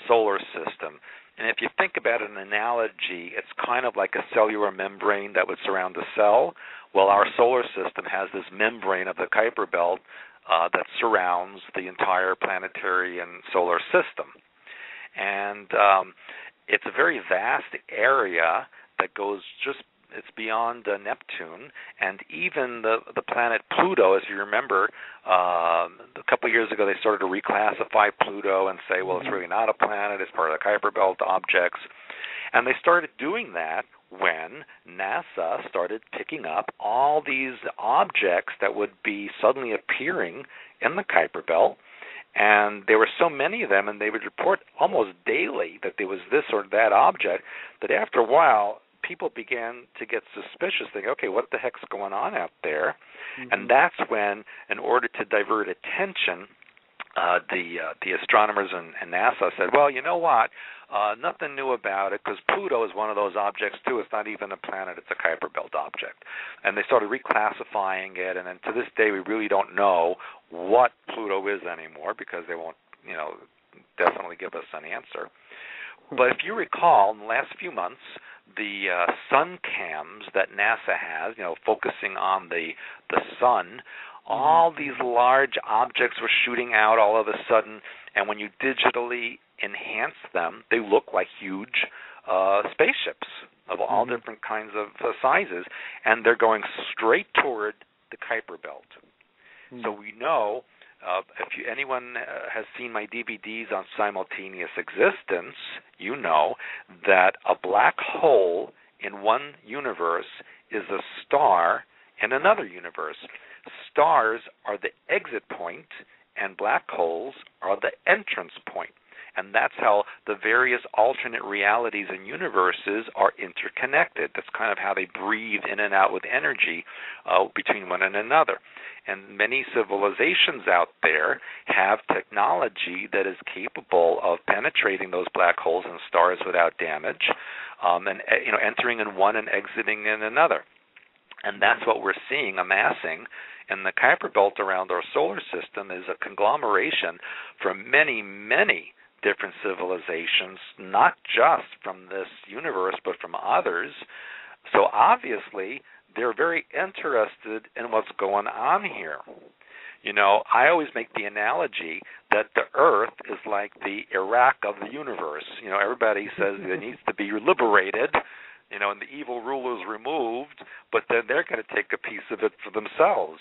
Speaker 3: solar system. And if you think about an analogy, it's kind of like a cellular membrane that would surround a cell. Well, our solar system has this membrane of the Kuiper Belt that surrounds the entire planetary and solar system. And it's a very vast area that goes it's beyond Neptune, and even the planet Pluto, as you remember, a couple of years ago they started to reclassify Pluto and say, well, it's really not a planet, it's part of the Kuiper Belt objects. And they started doing that when NASA started picking up all these objects that would be suddenly appearing in the Kuiper Belt. And there were so many of them, and they would report almost daily that there was this or that object, that after a while, people began to get suspicious, thinking, okay, what the heck's going on out there? Mm-hmm. And that's when, in order to divert attention, the astronomers and NASA said, well, you know what, nothing new about it, because Pluto is one of those objects, too. It's not even a planet. It's a Kuiper Belt object. And they started reclassifying it, and then to this day we really don't know what Pluto is anymore, because they won't, definitely give us an answer. But if you recall, in the last few months, the sun cams that NASA has, focusing on the sun, all these large objects were shooting out all of a sudden, and when you digitally enhance them, they look like huge spaceships of all different kinds of sizes, and they're going straight toward the Kuiper Belt. So we know, if anyone has seen my DVDs on simultaneous existence, you know that a black hole in one universe is a star in another universe. Stars are the exit point, and black holes are the entrance point. And that's how the various alternate realities and universes are interconnected. That's kind of how they breathe in and out with energy between one and another. And many civilizations out there have technology that is capable of penetrating those black holes and stars without damage, and entering in one and exiting in another. And that's what we're seeing amassing in the Kuiper Belt around our solar system, is a conglomeration from many, many different civilizations, not just from this universe, but from others. So obviously, they're very interested in what's going on here. I always make the analogy that the Earth is like the Iraq of the universe. Everybody says it needs to be liberated, and the evil rulers removed, but then they're going to take a piece of it for themselves.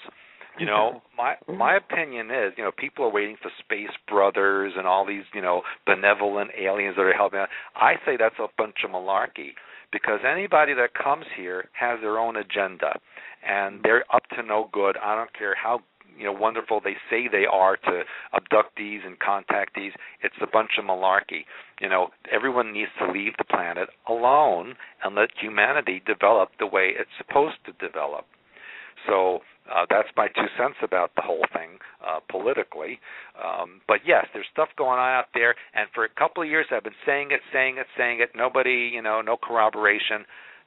Speaker 3: My opinion is, people are waiting for Space Brothers and all these, benevolent aliens that are helping out. I say that's a bunch of malarkey, because anybody that comes here has their own agenda, and they're up to no good. I don't care how wonderful they say they are to abductees and contactees. It's a bunch of malarkey. Everyone needs to leave the planet alone and let humanity develop the way it's supposed to develop. So that's my 2 cents about the whole thing politically. But yes, there's stuff going on out there, and for a couple of years I've been saying it. Nobody, no corroboration.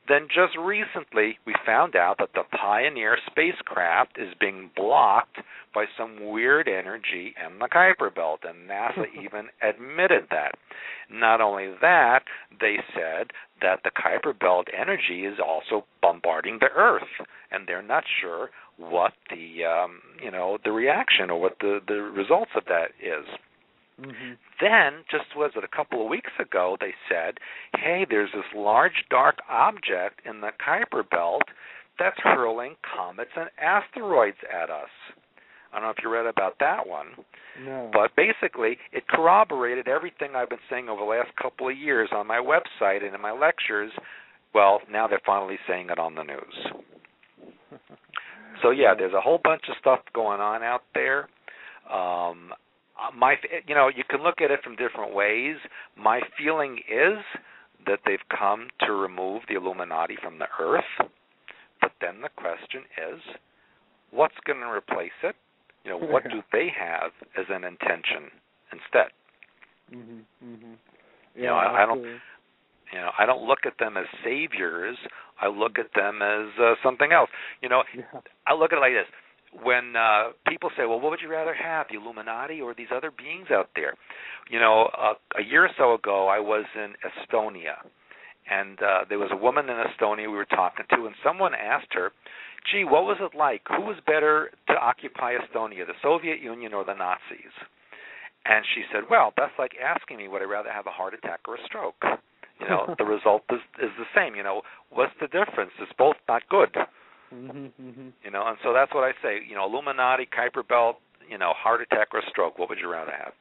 Speaker 3: Then just recently we found out that the Pioneer spacecraft is being blocked by some weird energy in the Kuiper Belt, and NASA even admitted that. Not only that, they said that the Kuiper Belt energy is also bombarding the Earth, and they're not sure what the reaction or what the results of that is.
Speaker 2: Mm-hmm.
Speaker 3: Then, just was it a couple of weeks ago, they said, hey, there's this large dark object in the Kuiper Belt that's hurling comets and asteroids at us. I don't know if you read about that one.
Speaker 2: No.
Speaker 3: But basically, it corroborated everything I've been saying over the last couple of years on my website and in my lectures. Well, now they're finally saying it on the news. So, yeah, there's a whole bunch of stuff going on out there. You can look at it from different ways. My feeling is that they've come to remove the Illuminati from the earth. But then the question is, what's going to replace it? What do they have as an intention instead?
Speaker 2: Mm-hmm. Mm-hmm. Yeah,
Speaker 3: I don't look at them as saviors. I look at them as something else. I look at it like this. When people say, well, what would you rather have, the Illuminati or these other beings out there? A year or so ago, I was in Estonia, and there was a woman in Estonia we were talking to, and someone asked her, gee, what was it like? Who was better to occupy Estonia, the Soviet Union or the Nazis? And she said, well, that's like asking me, would I rather have a heart attack or a stroke? The result is the same. What's the difference? It's both not good.
Speaker 2: Mm-hmm, mm-hmm.
Speaker 3: And so that's what I say. Illuminati, Kuiper Belt, heart attack or stroke. What would you rather have?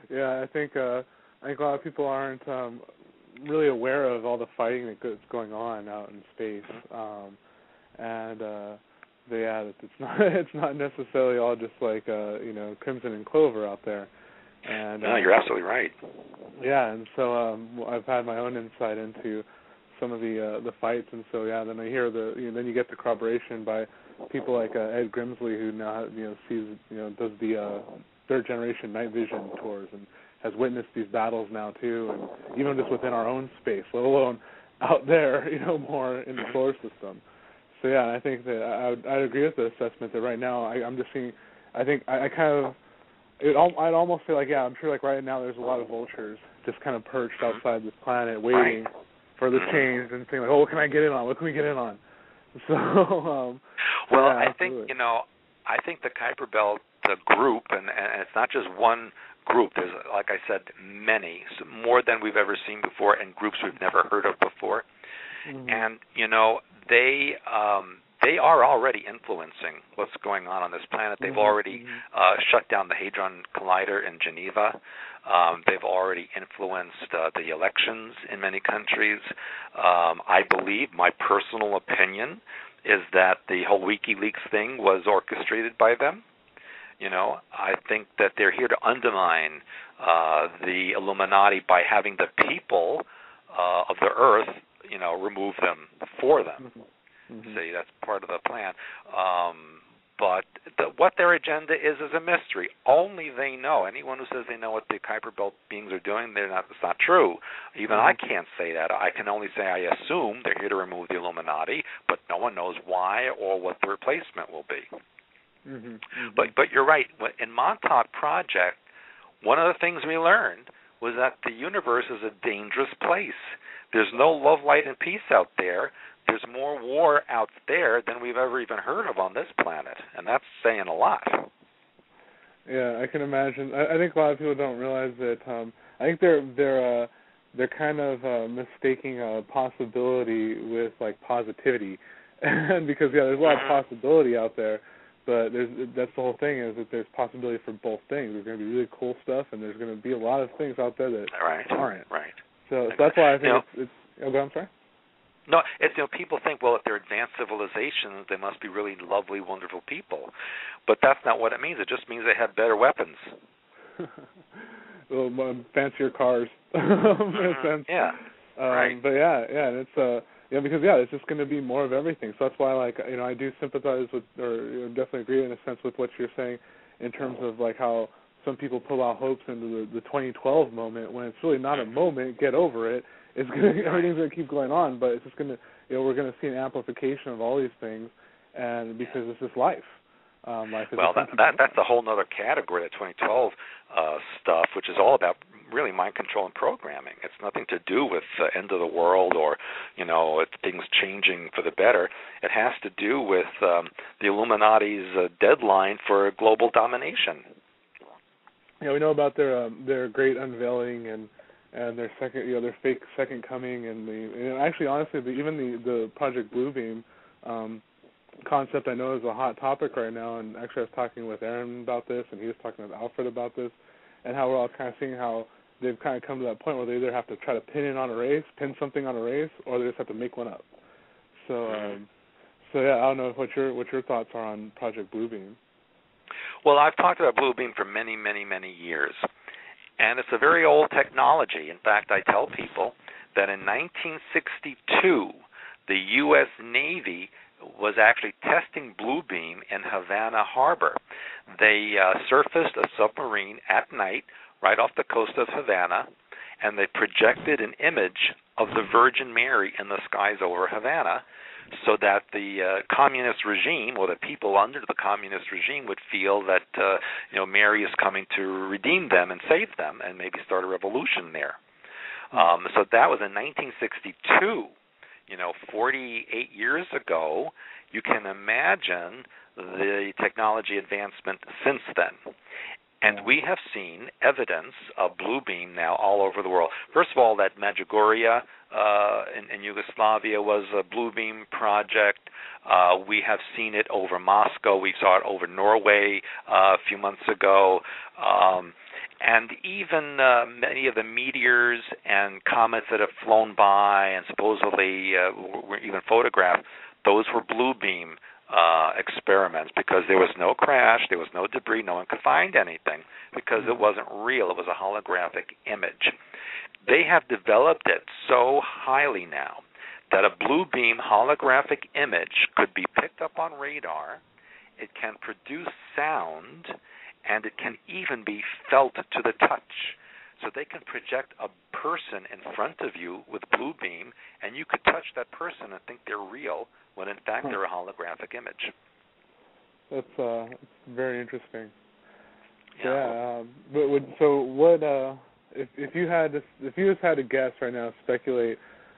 Speaker 2: Yeah, I think a lot of people aren't really aware of all the fighting that's going on out in space, it's not necessarily all just like crimson and clover out there. And
Speaker 3: no, you're absolutely right.
Speaker 2: Yeah, and so I've had my own insight into some of the fights, and so then I hear then you get the corroboration by people like Ed Grimsley, who now sees does the third generation night vision tours and has witnessed these battles now too, and even just within our own space, let alone out there, more in the solar system. So I think that I'd agree with the assessment that right now I'm just seeing. I think I kind of. I'd almost say I'm sure right now there's a lot of vultures just kind of perched outside this planet waiting for the change and saying what can I get in on? What can we get in on? So
Speaker 3: I think I think the Kuiper Belt, the group, and it's not just one group. There's, like I said, many, more than we've ever seen before, and groups we've never heard of before. Mm-hmm. And they are already influencing what's going on this planet. They've already shut down the Hadron Collider in Geneva. They've already influenced the elections in many countries. I believe, my personal opinion, is that the whole WikiLeaks thing was orchestrated by them. I think that they're here to undermine the Illuminati by having the people of the Earth, remove them for them. Mm-hmm. See, that's part of the plan. But what their agenda is a mystery. Only they know. Anyone who says they know what the Kuiper Belt beings are doing, it's not true. Even I can't say that. I can only say I assume they're here to remove the Illuminati, but no one knows why or what the replacement will be. Mm-hmm. But you're right. In Montauk Project, one of the things we learned was that the universe is a dangerous place. There's no love, light, and peace out there. There's more war out there than we've ever even heard of on this planet, and that's saying a lot.
Speaker 2: Yeah, I can imagine. I think a lot of people don't realize that. I think they're kind of mistaking possibility with positivity, and because there's a lot of possibility out there, but that's the whole thing is that there's possibility for both things. There's going to be really cool stuff, and there's going to be a lot of things out there that aren't.
Speaker 3: Right.
Speaker 2: So that's why I think it's. Oh, I'm sorry.
Speaker 3: No, it's people think, well, if they're advanced civilizations, they must be really lovely, wonderful people. But that's not what it means. It just means they have better weapons.
Speaker 2: Well, fancier cars, in a sense.
Speaker 3: Yeah. Right.
Speaker 2: But and it's because it's just going to be more of everything. So that's why, I do sympathize with, or definitely agree in a sense with what you're saying, in terms of how some people pull out hopes into the 2012 moment when it's really not a moment. Get over it. It's everything's going to keep going on, but it's just going to, we're going to see an amplification of all these things, and because it's just life. Life is
Speaker 3: that's a whole other category, the 2012 stuff, which is all about really mind control and programming. It's nothing to do with the end of the world or, things changing for the better. It has to do with the Illuminati's deadline for global domination.
Speaker 2: we know about their great unveiling and their second, their fake second coming, and actually, honestly, even the Project Bluebeam concept I know is a hot topic right now. And actually, I was talking with Aaron about this, and he was talking with Alfred about this, and how we're all kind of seeing how they've kind of come to that point where they either have to try to pin something on a race, or they just have to make one up. So yeah, I don't know what your thoughts are on Project Bluebeam.
Speaker 3: Well, I've talked about Bluebeam for many, many, many years, and it's a very old technology. In fact, I tell people that in 1962, the U.S. Navy was actually testing Bluebeam in Havana Harbor. They surfaced a submarine at night right off the coast of Havana, and they projected an image of the Virgin Mary in the skies over Havana, so that the communist regime, or the people under the communist regime, would feel that Mary is coming to redeem them and save them, and maybe start a revolution there. So that was in 1962. 48 years ago. You can imagine the technology advancement since then. And we have seen evidence of Bluebeam now all over the world. First of all, that Medjugorje in Yugoslavia was a Bluebeam project. We have seen it over Moscow. We saw it over Norway a few months ago. And even many of the meteors and comets that have flown by and supposedly were even photographed, those were Bluebeam experiments, because there was no crash, there was no debris, no one could find anything because it wasn't real. It was a holographic image. They have developed it so highly now that a Bluebeam holographic image could be picked up on radar, it can produce sound, and it can even be felt to the touch. So they can project a person in front of you with Bluebeam, and you could touch that person and think they're real, when in fact they're a holographic image.
Speaker 2: That's very interesting.
Speaker 3: Yeah.
Speaker 2: If you just had to guess right now, speculate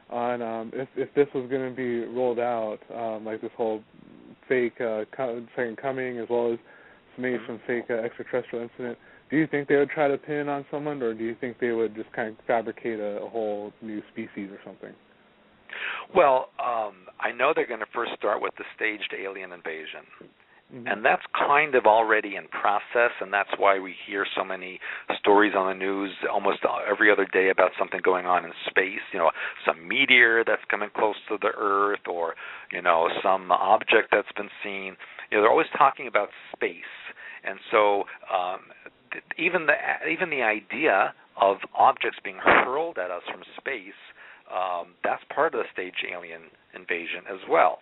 Speaker 2: on if this was going to be rolled out, like this whole fake second coming, as well as maybe some fake extraterrestrial incident, do you think they would try to pin it on someone, or do you think they would just kind of fabricate a whole new species or something?
Speaker 3: Well, I know they're going to first start with the staged alien invasion. Mm-hmm. And that's kind of already in process, and that's why we hear so many stories on the news almost every other day about something going on in space, some meteor that's coming close to the Earth, or, some object that's been seen. They're always talking about space. And so even the idea of objects being hurled at us from space, that's part of the staged alien invasion as well.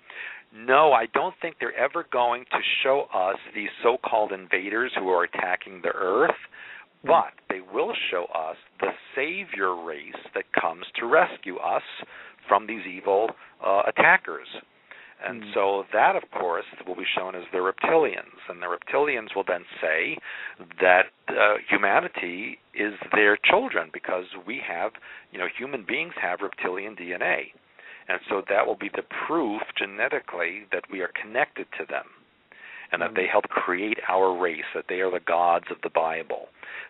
Speaker 3: No, I don't think they're ever going to show us these so-called invaders who are attacking the Earth, but they will show us the savior race that comes to rescue us from these evil attackers. And so that, of course, will be shown as the reptilians. And the reptilians will then say that humanity is their children, because we have, human beings have reptilian DNA. And so that will be the proof genetically that we are connected to them, and that they helped create our race, that they are the gods of the Bible.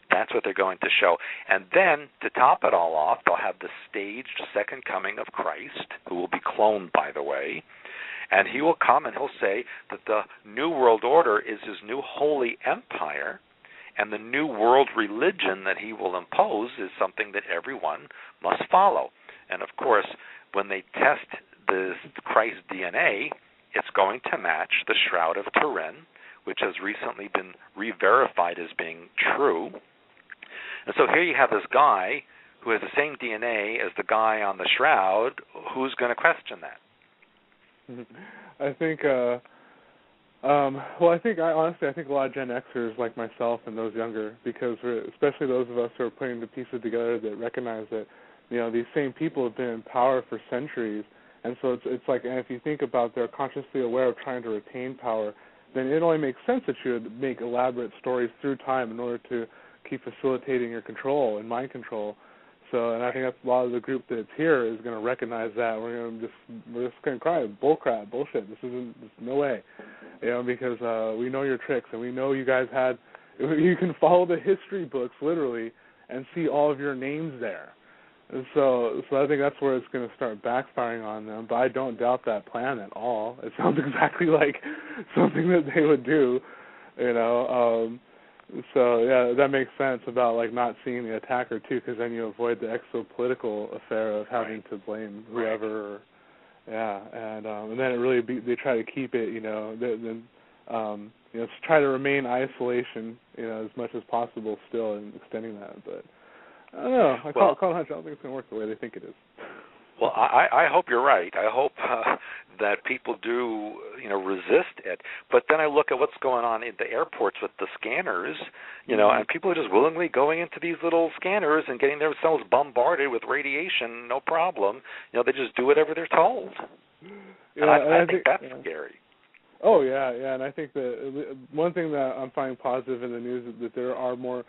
Speaker 3: That's what they're going to show. And then, to top it all off, they'll have the staged second coming of Christ, who will be cloned, by the way. And he will come and he'll say that the New World Order is his new holy empire, and the new world religion that he will impose is something that everyone must follow. And, of course, when they test the Christ DNA, it's going to match the Shroud of Turin, which has recently been re-verified as being true. And so here you have this guy who has the same DNA as the guy on the Shroud. Who's going to question that?
Speaker 2: I think, I think a lot of Gen Xers like myself and those younger, because especially those of us who are putting the pieces together that recognize that, these same people have been in power for centuries, and so it's like, and if you think about they're consciously aware of trying to retain power, then it only makes sense that you would make elaborate stories through time in order to keep facilitating your control and mind control. So, and I think that's a lot of the group that's here is going to recognize that. We're just going to cry bullshit. There's no way, because we know your tricks, and we know you guys had. You can follow the history books literally and see all of your names there. And so I think that's where it's going to start backfiring on them. But I don't doubt that plan at all. It sounds exactly like something that they would do, you know. So yeah, that makes sense about like not seeing the attacker too, because then you avoid the exopolitical affair of having to blame whoever. And then it really they try to keep it, you know, try to remain isolation, you know, as much as possible still, and extending that. But I don't know. I call it hunch. I don't think it's going to work the way they think it is.
Speaker 3: Well, I hope you're right. I hope that people do, you know, resist it. But then I look at what's going on in the airports with the scanners, you know, and people are just willingly going into these little scanners and getting themselves bombarded with radiation, no problem. You know, they just do whatever they're told.
Speaker 2: Yeah,
Speaker 3: and I think that's scary.
Speaker 2: Oh, yeah, and I think that one thing that I'm finding positive in the news is that there are more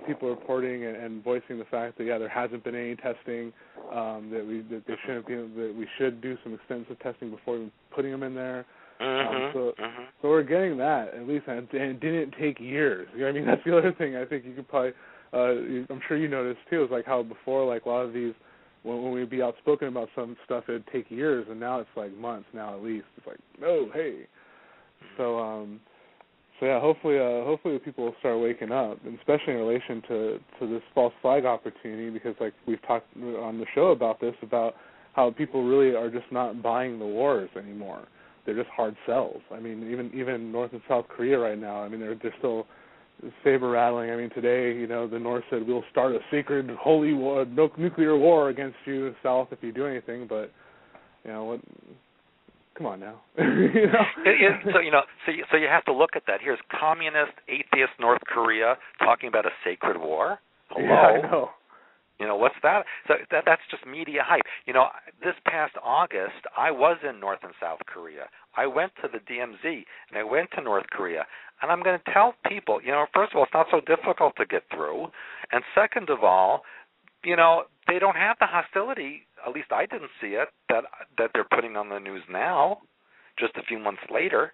Speaker 2: people reporting and voicing the fact that there hasn't been any testing, that they shouldn't be, that we should do some extensive testing before even putting them in there. So we're getting that at least, and it didn't take years. You know what I mean? That's the other thing. I think you could probably, I'm sure you noticed too, is like how before, like a lot of these, when we'd be outspoken about some stuff, it'd take years, and now it's like months. Now at least it's like, no, hey. So yeah, hopefully people will start waking up, and especially in relation to this false flag opportunity, because like we've talked on the show about this, about how people really are just not buying the wars anymore. They're just hard sells. I mean, even North and South Korea right now, I mean, they're still saber rattling. I mean, today, you know, the North said we'll start a sacred holy war, nuclear war against you, South, if you do anything. But you know what? Come on now. You know?
Speaker 3: So you have to look at that. Here's communist, atheist North Korea talking about a sacred war. Hello.
Speaker 2: Yeah, I know.
Speaker 3: You know, what's that? So that's just media hype. You know, this past August, I was in North and South Korea. I went to the DMZ, and I went to North Korea. And I'm going to tell people, you know, first of all, it's not so difficult to get through. And second of all, you know, they don't have the hostility, at least I didn't see it, that they're putting on the news now, just a few months later.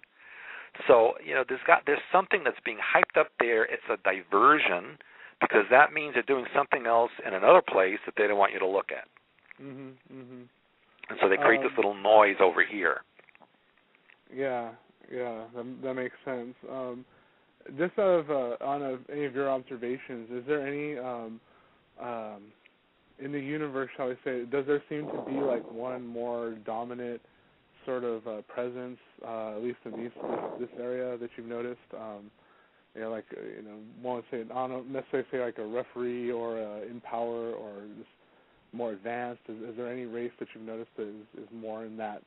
Speaker 3: So, you know, there's something that's being hyped up there. It's a diversion, because that means they're doing something else in another place that they don't want you to look at. And so they create this little noise over here.
Speaker 2: Yeah, that makes sense. Just out of any of your observations, is there any in the universe, shall we say, does there seem to be like one more dominant sort of presence, at least in this area that you've noticed? You know, like won't say, I don't necessarily say like a referee or in power or just more advanced. Is there any race that you've noticed that is more in that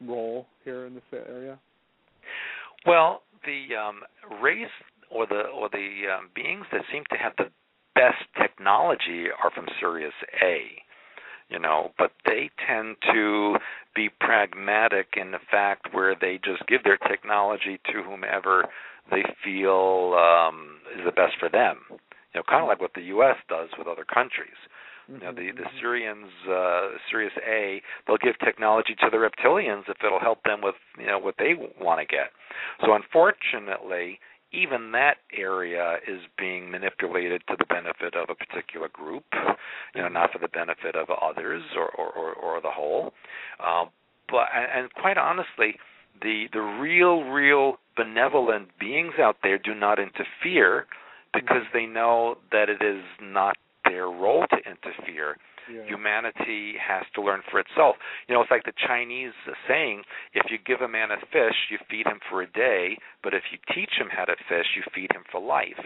Speaker 2: role here in this area?
Speaker 3: Well, the race or the beings that seem to have the best technology are from Sirius A, you know, but they tend to be pragmatic in the fact where they just give their technology to whomever they feel is the best for them. You know, kind of like what the U.S. does with other countries. You know, the Syrians, Sirius A, they'll give technology to the reptilians if it'll help them with, you know, what they want to get. So unfortunately, even that area is being manipulated to the benefit of a particular group, you know, not for the benefit of others or the whole. But quite honestly, the real benevolent beings out there do not interfere because they know that it is not their role to interfere. Yeah. Humanity has to learn for itself. You know, it's like the Chinese saying, if you give a man a fish, you feed him for a day, but if you teach him how to fish, you feed him for life.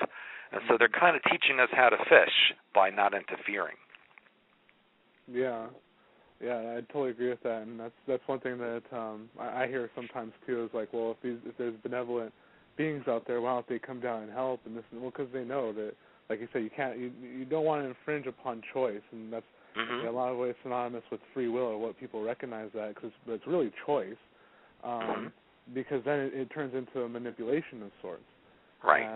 Speaker 3: And so they're kind of teaching us how to fish by not interfering.
Speaker 2: Yeah, I totally agree with that, and that's one thing that I hear sometimes too, is like, well, if there's benevolent beings out there, why don't they come down and help? And this, well, because they know that, like you said, you don't want to infringe upon choice, and that's in a lot of ways synonymous with free will, or what people recognize that, because it's really choice, because then it turns into a manipulation of sorts.
Speaker 3: Right.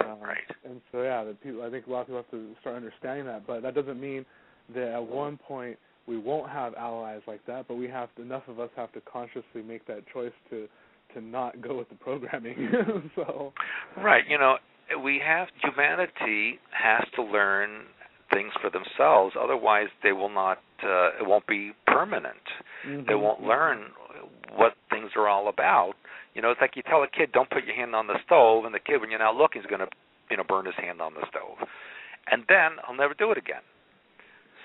Speaker 2: And so I think a lot of people have to start understanding that, but that doesn't mean that at one point we won't have allies like that, but enough of us have to consciously make that choice to not go with the programming. So
Speaker 3: right, you know, humanity has to learn things for themselves. Otherwise, they will not. It won't be permanent. Mm-hmm. They won't learn what things are all about. It's like you tell a kid, "Don't put your hand on the stove," and the kid, when you're not looking, is going to, burn his hand on the stove, and then he'll never do it again.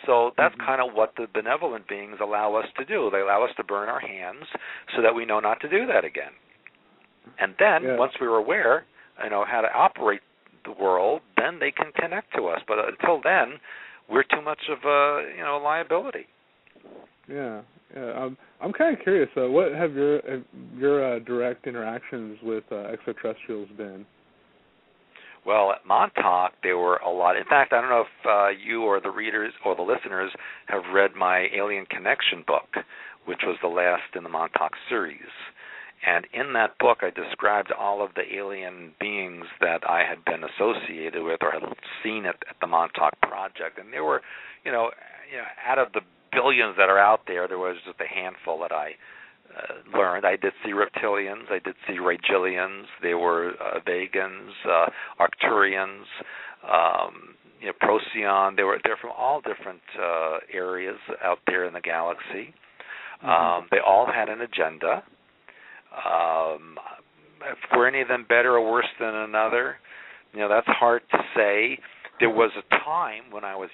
Speaker 3: So that's kind of what the benevolent beings allow us to do. They allow us to burn our hands so that we know not to do that again. And then once we're aware, how to operate the world, then they can connect to us. But until then, we're too much of a liability.
Speaker 2: Yeah. I'm kind of curious. What have your direct interactions with extraterrestrials been?
Speaker 3: Well, at Montauk, there were a lot. In fact, I don't know if you or the readers or the listeners have read my Alien Connection book, which was the last in the Montauk series. And in that book, I described all of the alien beings that I had been associated with or had seen at the Montauk Project. And there were, out of the billions that are out there, there was just a handful that I learned. I did see reptilians. I did see Ragillians. There were Vegans, Arcturians, Procyon. They're from all different areas out there in the galaxy. They all had an agenda. Were any of them better or worse than another? That's hard to say. There was a time when I was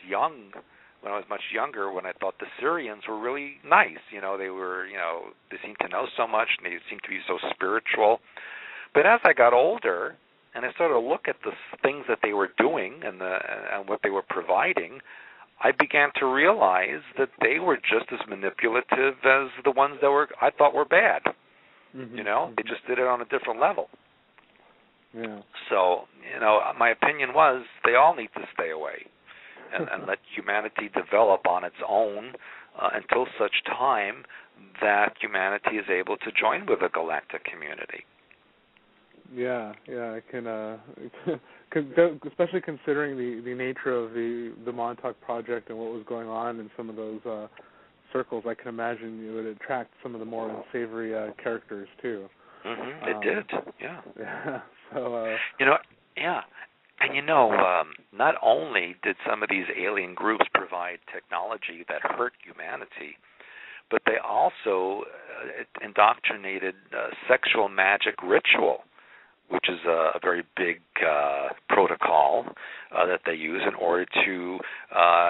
Speaker 3: much younger, when I thought the Syrians were really nice. They were, they seemed to know so much, and they seemed to be so spiritual. But as I got older, and I started to look at the things that they were doing and what they were providing, I began to realize that they were just as manipulative as the ones that I thought were bad. They just did it on a different level.
Speaker 2: Yeah.
Speaker 3: So, my opinion was they all need to stay away and let humanity develop on its own until such time that humanity is able to join with a galactic community.
Speaker 2: Yeah, I can, especially considering the nature of the Montauk Project and what was going on in some of those circles. I can imagine it would attract some of the more unsavory characters too.
Speaker 3: It did, yeah.
Speaker 2: Yeah. So.
Speaker 3: And not only did some of these alien groups provide technology that hurt humanity, but they also indoctrinated sexual magic ritual, which is a very big protocol that they use in order to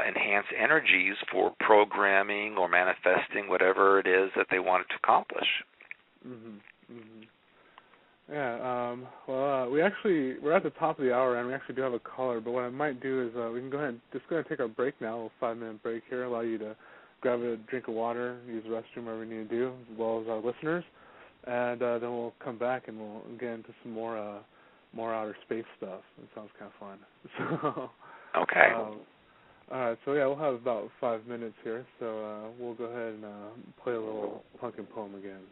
Speaker 3: enhance energies for programming or manifesting whatever it is that they wanted to accomplish.
Speaker 2: Yeah, we're at the top of the hour, and we actually do have a caller, but what I might do is we can go ahead and take our break now, a little 5-minute break here, allow you to grab a drink of water, use the restroom, whatever you need to do, as well as our listeners, and then we'll come back and we'll get into some more outer space stuff. It sounds kind of fun. So,
Speaker 3: okay.
Speaker 2: All right, so we'll have about 5 minutes here, so we'll go ahead and play a little pumpkin poem again.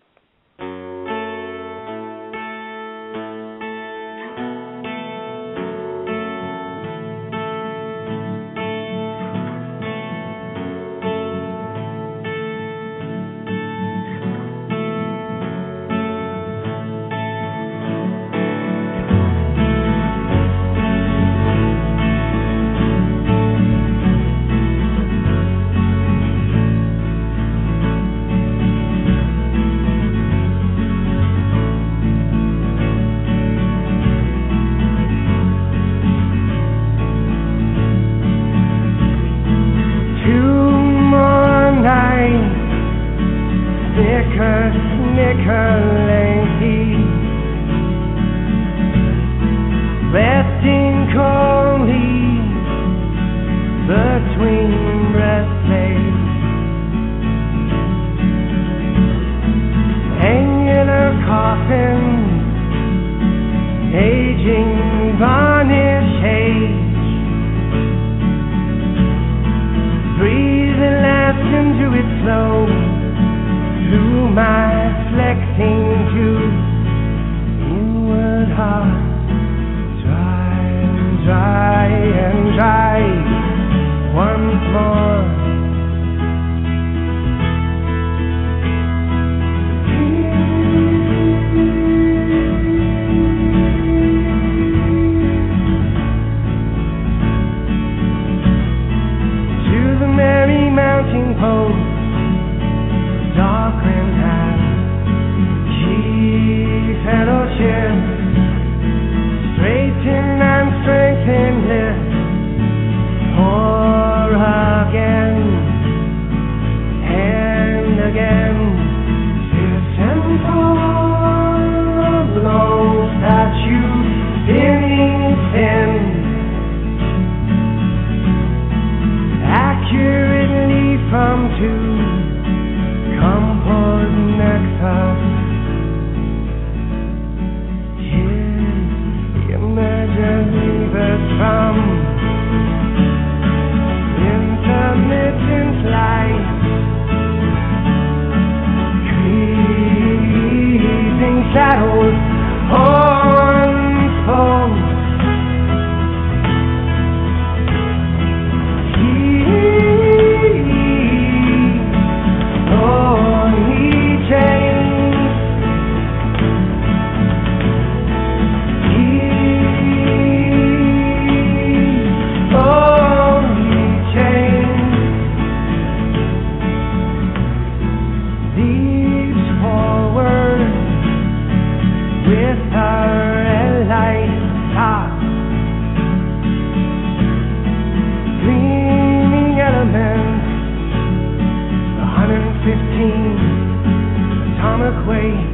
Speaker 4: with her light top. Gleaming elements, 115 atomic weight.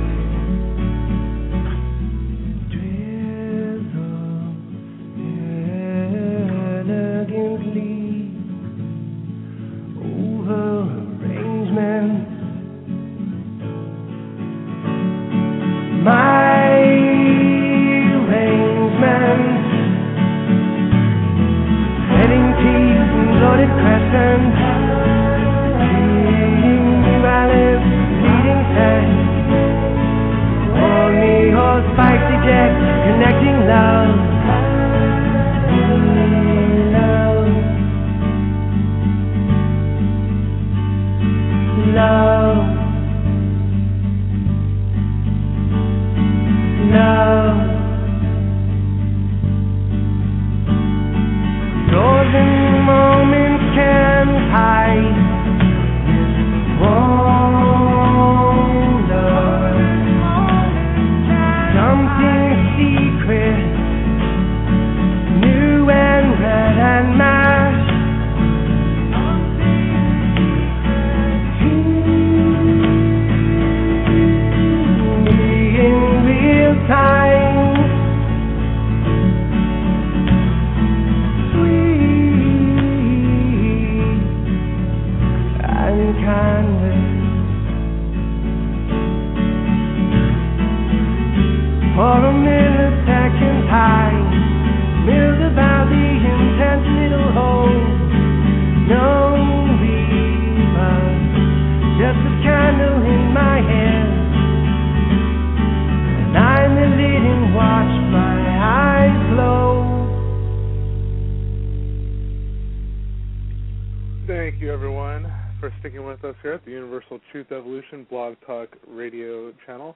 Speaker 2: Thank you, everyone, for sticking with us here at the Universal Truth Evolution Blog Talk Radio channel.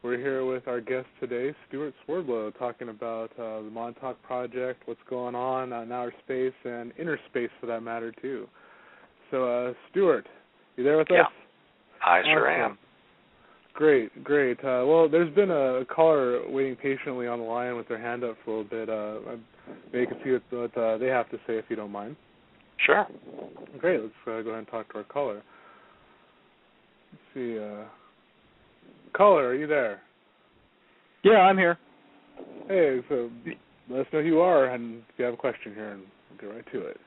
Speaker 2: We're here with our guest today, Stewart Swerdlow, talking about the Montauk Project, what's going on in outer space and inner space, for that matter, too. So, Stewart, you there with us?
Speaker 3: Yeah, I sure
Speaker 2: awesome.
Speaker 3: am.
Speaker 2: Great. Well, there's been a caller waiting patiently on the line with their hand up for a little bit. Maybe you can see what they have to say, if you don't mind.
Speaker 3: Sure.
Speaker 2: Great. Let's go ahead and talk to our caller. Let's see. Caller, are you there?
Speaker 5: Yeah, I'm here.
Speaker 2: Hey, so let us know who you are and if you have a question here, and we'll get right to it.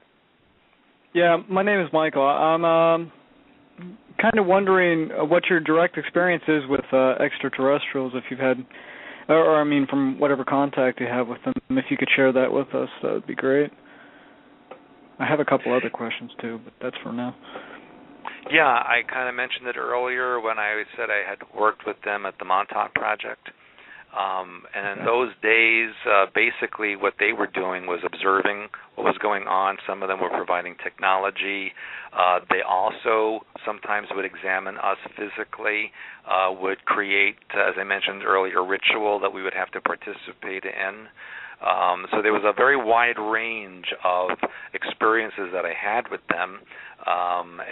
Speaker 5: Yeah, my name is Michael. I'm kind of wondering what your direct experience is with extraterrestrials, if you've had, or I mean, from whatever contact you have with them. If you could share that with us, that would be great. I have a couple other questions, too, but that's for now.
Speaker 3: Yeah, I kind of mentioned it earlier when I said I had worked with them at the Montauk Project. And in those days, basically what they were doing was observing what was going on. Some of them were providing technology. They also sometimes would examine us physically, would create, as I mentioned earlier, ritual that we would have to participate in. So there was a very wide range of experiences that I had with them.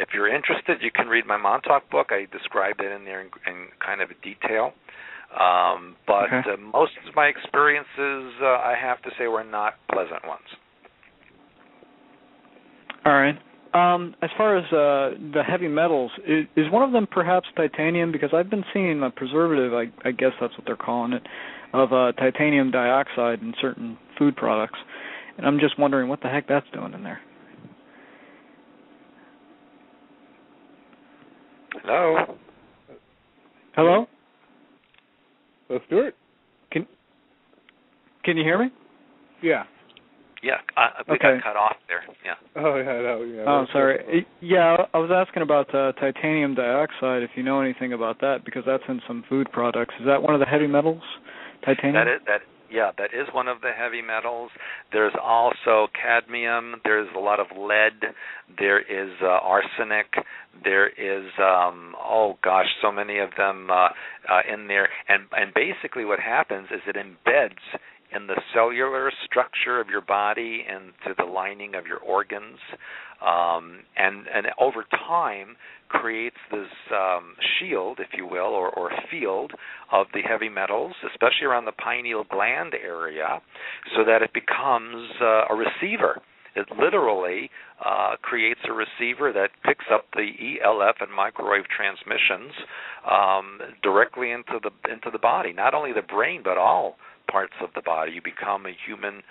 Speaker 3: If you're interested, you can read my Montauk book. I described it in there in kind of detail. But most of my experiences, I have to say, were not pleasant ones.
Speaker 5: All right. As far as the heavy metals, is one of them perhaps titanium? Because I've been seeing a preservative, I guess that's what they're calling it, of titanium dioxide in certain food products. And I'm just wondering what the heck that's doing in there.
Speaker 3: Hello?
Speaker 5: Hello?
Speaker 2: So, Stewart?
Speaker 5: Can you hear me?
Speaker 2: Yeah.
Speaker 3: Yeah, we got cut off there. Yeah.
Speaker 2: Oh, yeah.
Speaker 5: Oh, sorry. Yeah, I was asking about titanium dioxide, if you know anything about that, because that's in some food products. Is that one of the heavy metals, titanium?
Speaker 3: That is one of the heavy metals. There's also cadmium. There's a lot of lead. There is arsenic. There is, so many of them in there. And basically what happens is it embeds in the cellular structure of your body and to the lining of your organs, and over time creates this shield, if you will, or field of the heavy metals, especially around the pineal gland area, so that it becomes a receiver. It literally creates a receiver that picks up the ELF and microwave transmissions directly into the body, not only the brain but all parts of the body. You become a human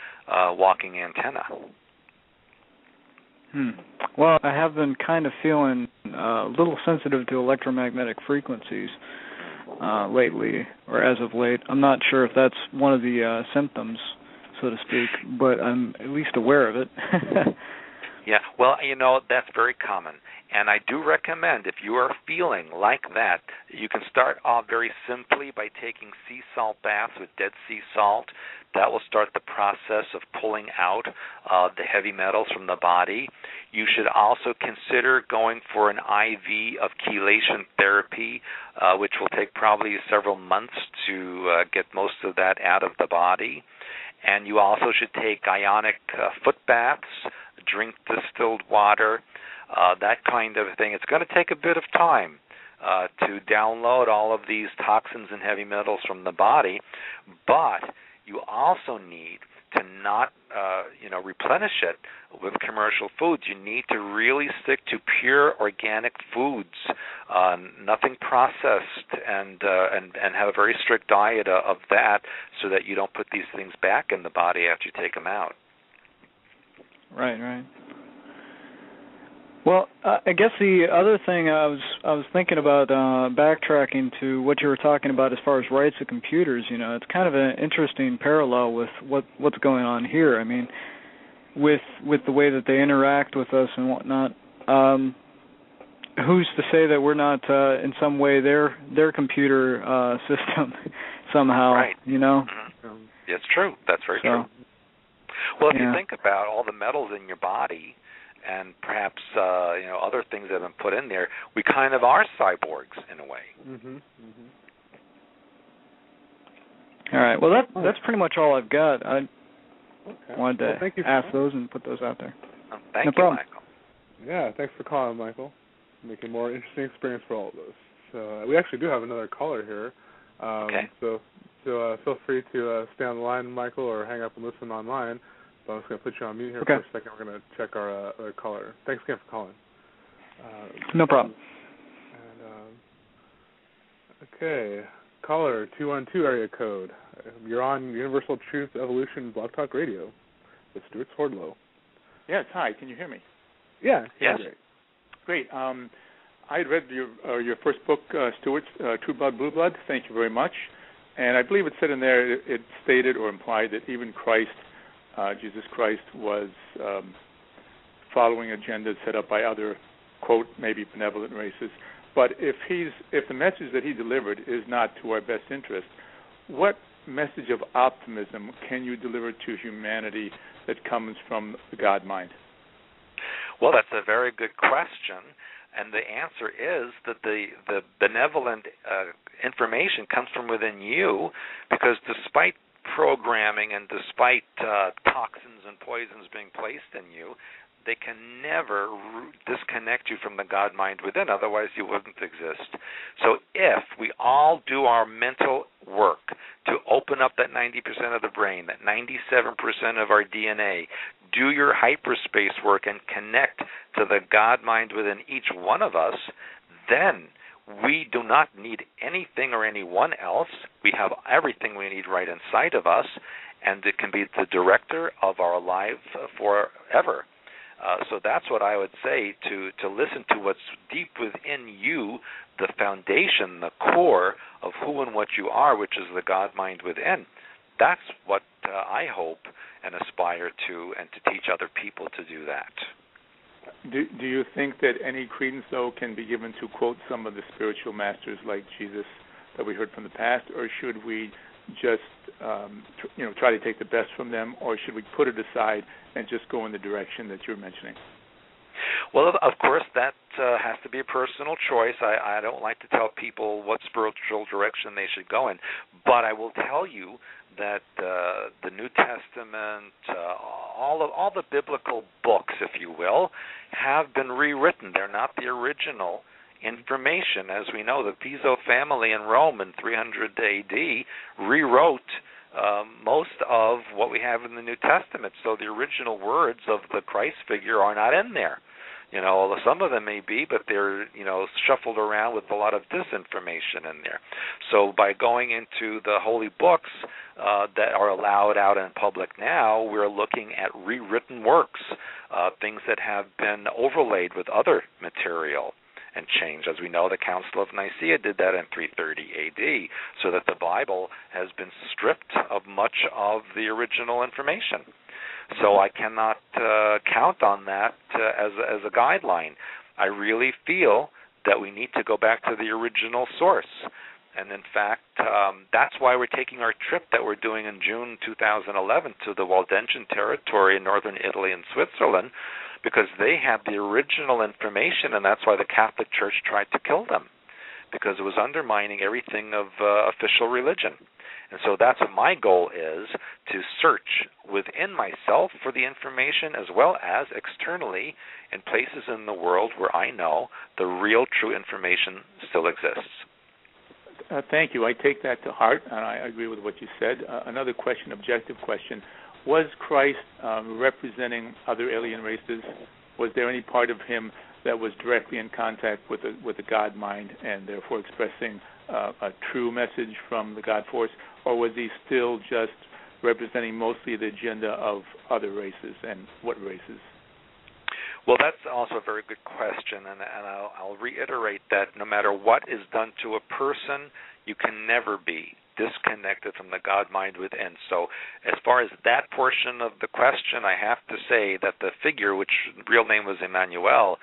Speaker 3: walking antenna.
Speaker 5: Well, I have been kind of feeling a little sensitive to electromagnetic frequencies lately, or as of late. I'm not sure if that's one of the symptoms, so to speak, but I'm at least aware of it.
Speaker 3: Yeah, well, that's very common. And I do recommend, if you are feeling like that, you can start off very simply by taking sea salt baths with Dead Sea salt. That will start the process of pulling out the heavy metals from the body. You should also consider going for an IV of chelation therapy, which will take probably several months to get most of that out of the body. And you also should take ionic foot baths, drink distilled water, that kind of thing. It's going to take a bit of time to download all of these toxins and heavy metals from the body, but you also need to not, replenish it with commercial foods. You need to really stick to pure organic foods, nothing processed, and have a very strict diet of that, so that you don't put these things back in the body after you take them out.
Speaker 5: Right. Well, I guess the other thing I was thinking about backtracking to what you were talking about as far as rights of computers. It's kind of an interesting parallel with what's going on here. I mean, with the way that they interact with us and whatnot. Who's to say that we're not in some way their computer system somehow?
Speaker 3: Right.
Speaker 5: Mm-hmm.
Speaker 3: It's true. That's very true. Well, if you think about all the metals in your body, and perhaps other things that have been put in there, we kind of are cyborgs in a way.
Speaker 2: Mm-hmm.
Speaker 5: All right. Well, that's pretty much all I've got. I wanted to ask those and put those out there.
Speaker 3: Thank
Speaker 5: no
Speaker 3: you,
Speaker 5: problem.
Speaker 3: Michael.
Speaker 2: Yeah, thanks for calling, Michael. Making a more interesting experience for all of us. So we actually do have another caller here.
Speaker 3: Okay.
Speaker 2: So feel free to stay on the line, Michael, or hang up and listen online. So I'm just going to put you on mute here for a second. We're going to check our caller. Thanks again for calling.
Speaker 5: No problem.
Speaker 2: And, okay, caller 212 area code. You're on Universal Truth Evolution Blog Talk Radio with Stewart Swerdlow.
Speaker 6: Yes, hi. Can you hear me?
Speaker 2: Yeah.
Speaker 3: Yes.
Speaker 6: Great. I had read your first book, Stewart, True Blood, Blue Blood. Thank you very much. And I believe it said in there, it stated or implied that even Christ, Jesus Christ, was following agendas set up by other, quote, maybe benevolent races. But if the message that he delivered is not to our best interest, what message of optimism can you deliver to humanity that comes from the God mind?
Speaker 3: Well, that's a very good question, and the answer is that the benevolent information comes from within you, because despite programming and despite toxins and poisons being placed in you, they can never disconnect you from the God mind within, otherwise you wouldn't exist. So if we all do our mental work to open up that 90% of the brain, that 97% of our DNA, do your hyperspace work and connect to the God mind within each one of us, then we do not need anything or anyone else. We have everything we need right inside of us, and it can be the director of our life forever. So that's what I would say, to listen to what's deep within you, the foundation, the core of who and what you are, which is the God mind within. That's what I hope and aspire to, and to teach other people to do that.
Speaker 6: Do you think that any credence, though, can be given to, quote, some of the spiritual masters like Jesus that we heard from the past, or should we just try to take the best from them, or should we put it aside and just go in the direction that you're mentioning?
Speaker 3: Well, of course, that has to be a personal choice. I don't like to tell people what spiritual direction they should go in, but I will tell you that the New Testament, all the biblical books, if you will, have been rewritten. They're not the original information. As we know, the Piso family in Rome in 300 A.D. rewrote most of what we have in the New Testament. So the original words of the Christ figure are not in there. Some of them may be, but they're, shuffled around with a lot of disinformation in there. So by going into the holy books that are allowed out in public now, we're looking at rewritten works, things that have been overlaid with other material and changed. As we know, the Council of Nicaea did that in 330 A.D., so that the Bible has been stripped of much of the original information. So I cannot count on that as a guideline. I really feel that we need to go back to the original source. And in fact, that's why we're taking our trip that we're doing in June 2011 to the Waldensian territory in northern Italy and Switzerland, because they have the original information, and that's why the Catholic Church tried to kill them, because it was undermining everything of official religion. And so that's what my goal is, to search within myself for the information as well as externally in places in the world where I know the real true information still exists.
Speaker 6: Thank you. I take that to heart, and I agree with what you said. Another question, objective question. Was Christ representing other alien races? Was there any part of him that was directly in contact with the God mind and therefore expressing a true message from the God force, or was he still just representing mostly the agenda of other races, and what races?
Speaker 3: Well, that's also a very good question, and I'll reiterate that no matter what is done to a person, you can never be disconnected from the God mind within. So as far as that portion of the question, I have to say that the figure, which real name was Emmanuel,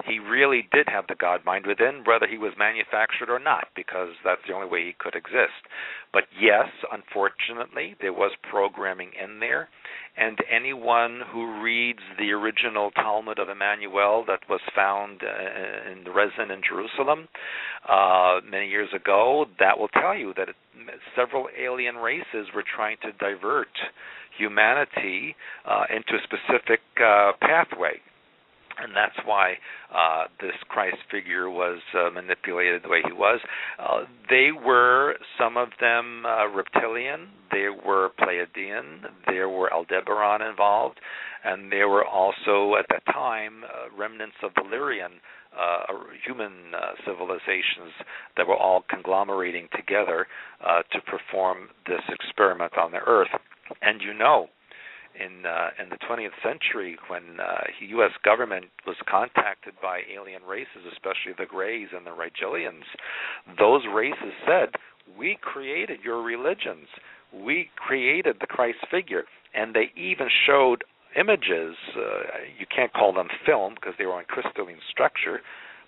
Speaker 3: he really did have the God mind within, whether he was manufactured or not, because that's the only way he could exist. But yes, unfortunately, there was programming in there, and anyone who reads the original Talmud of Emmanuel that was found in the Rezin in Jerusalem many years ago, that will tell you that several alien races were trying to divert humanity into a specific pathway. And that's why this Christ figure was manipulated the way he was. They were, some of them, reptilian. They were Pleiadian. There were Aldebaran involved. And there were also, at that time, remnants of Valyrian human civilizations that were all conglomerating together to perform this experiment on the Earth. And in the 20th century, when the U.S. government was contacted by alien races, especially the Greys and the Rigelians, those races said, we created your religions. We created the Christ figure. And they even showed images. You can't call them film because they were on crystalline structure,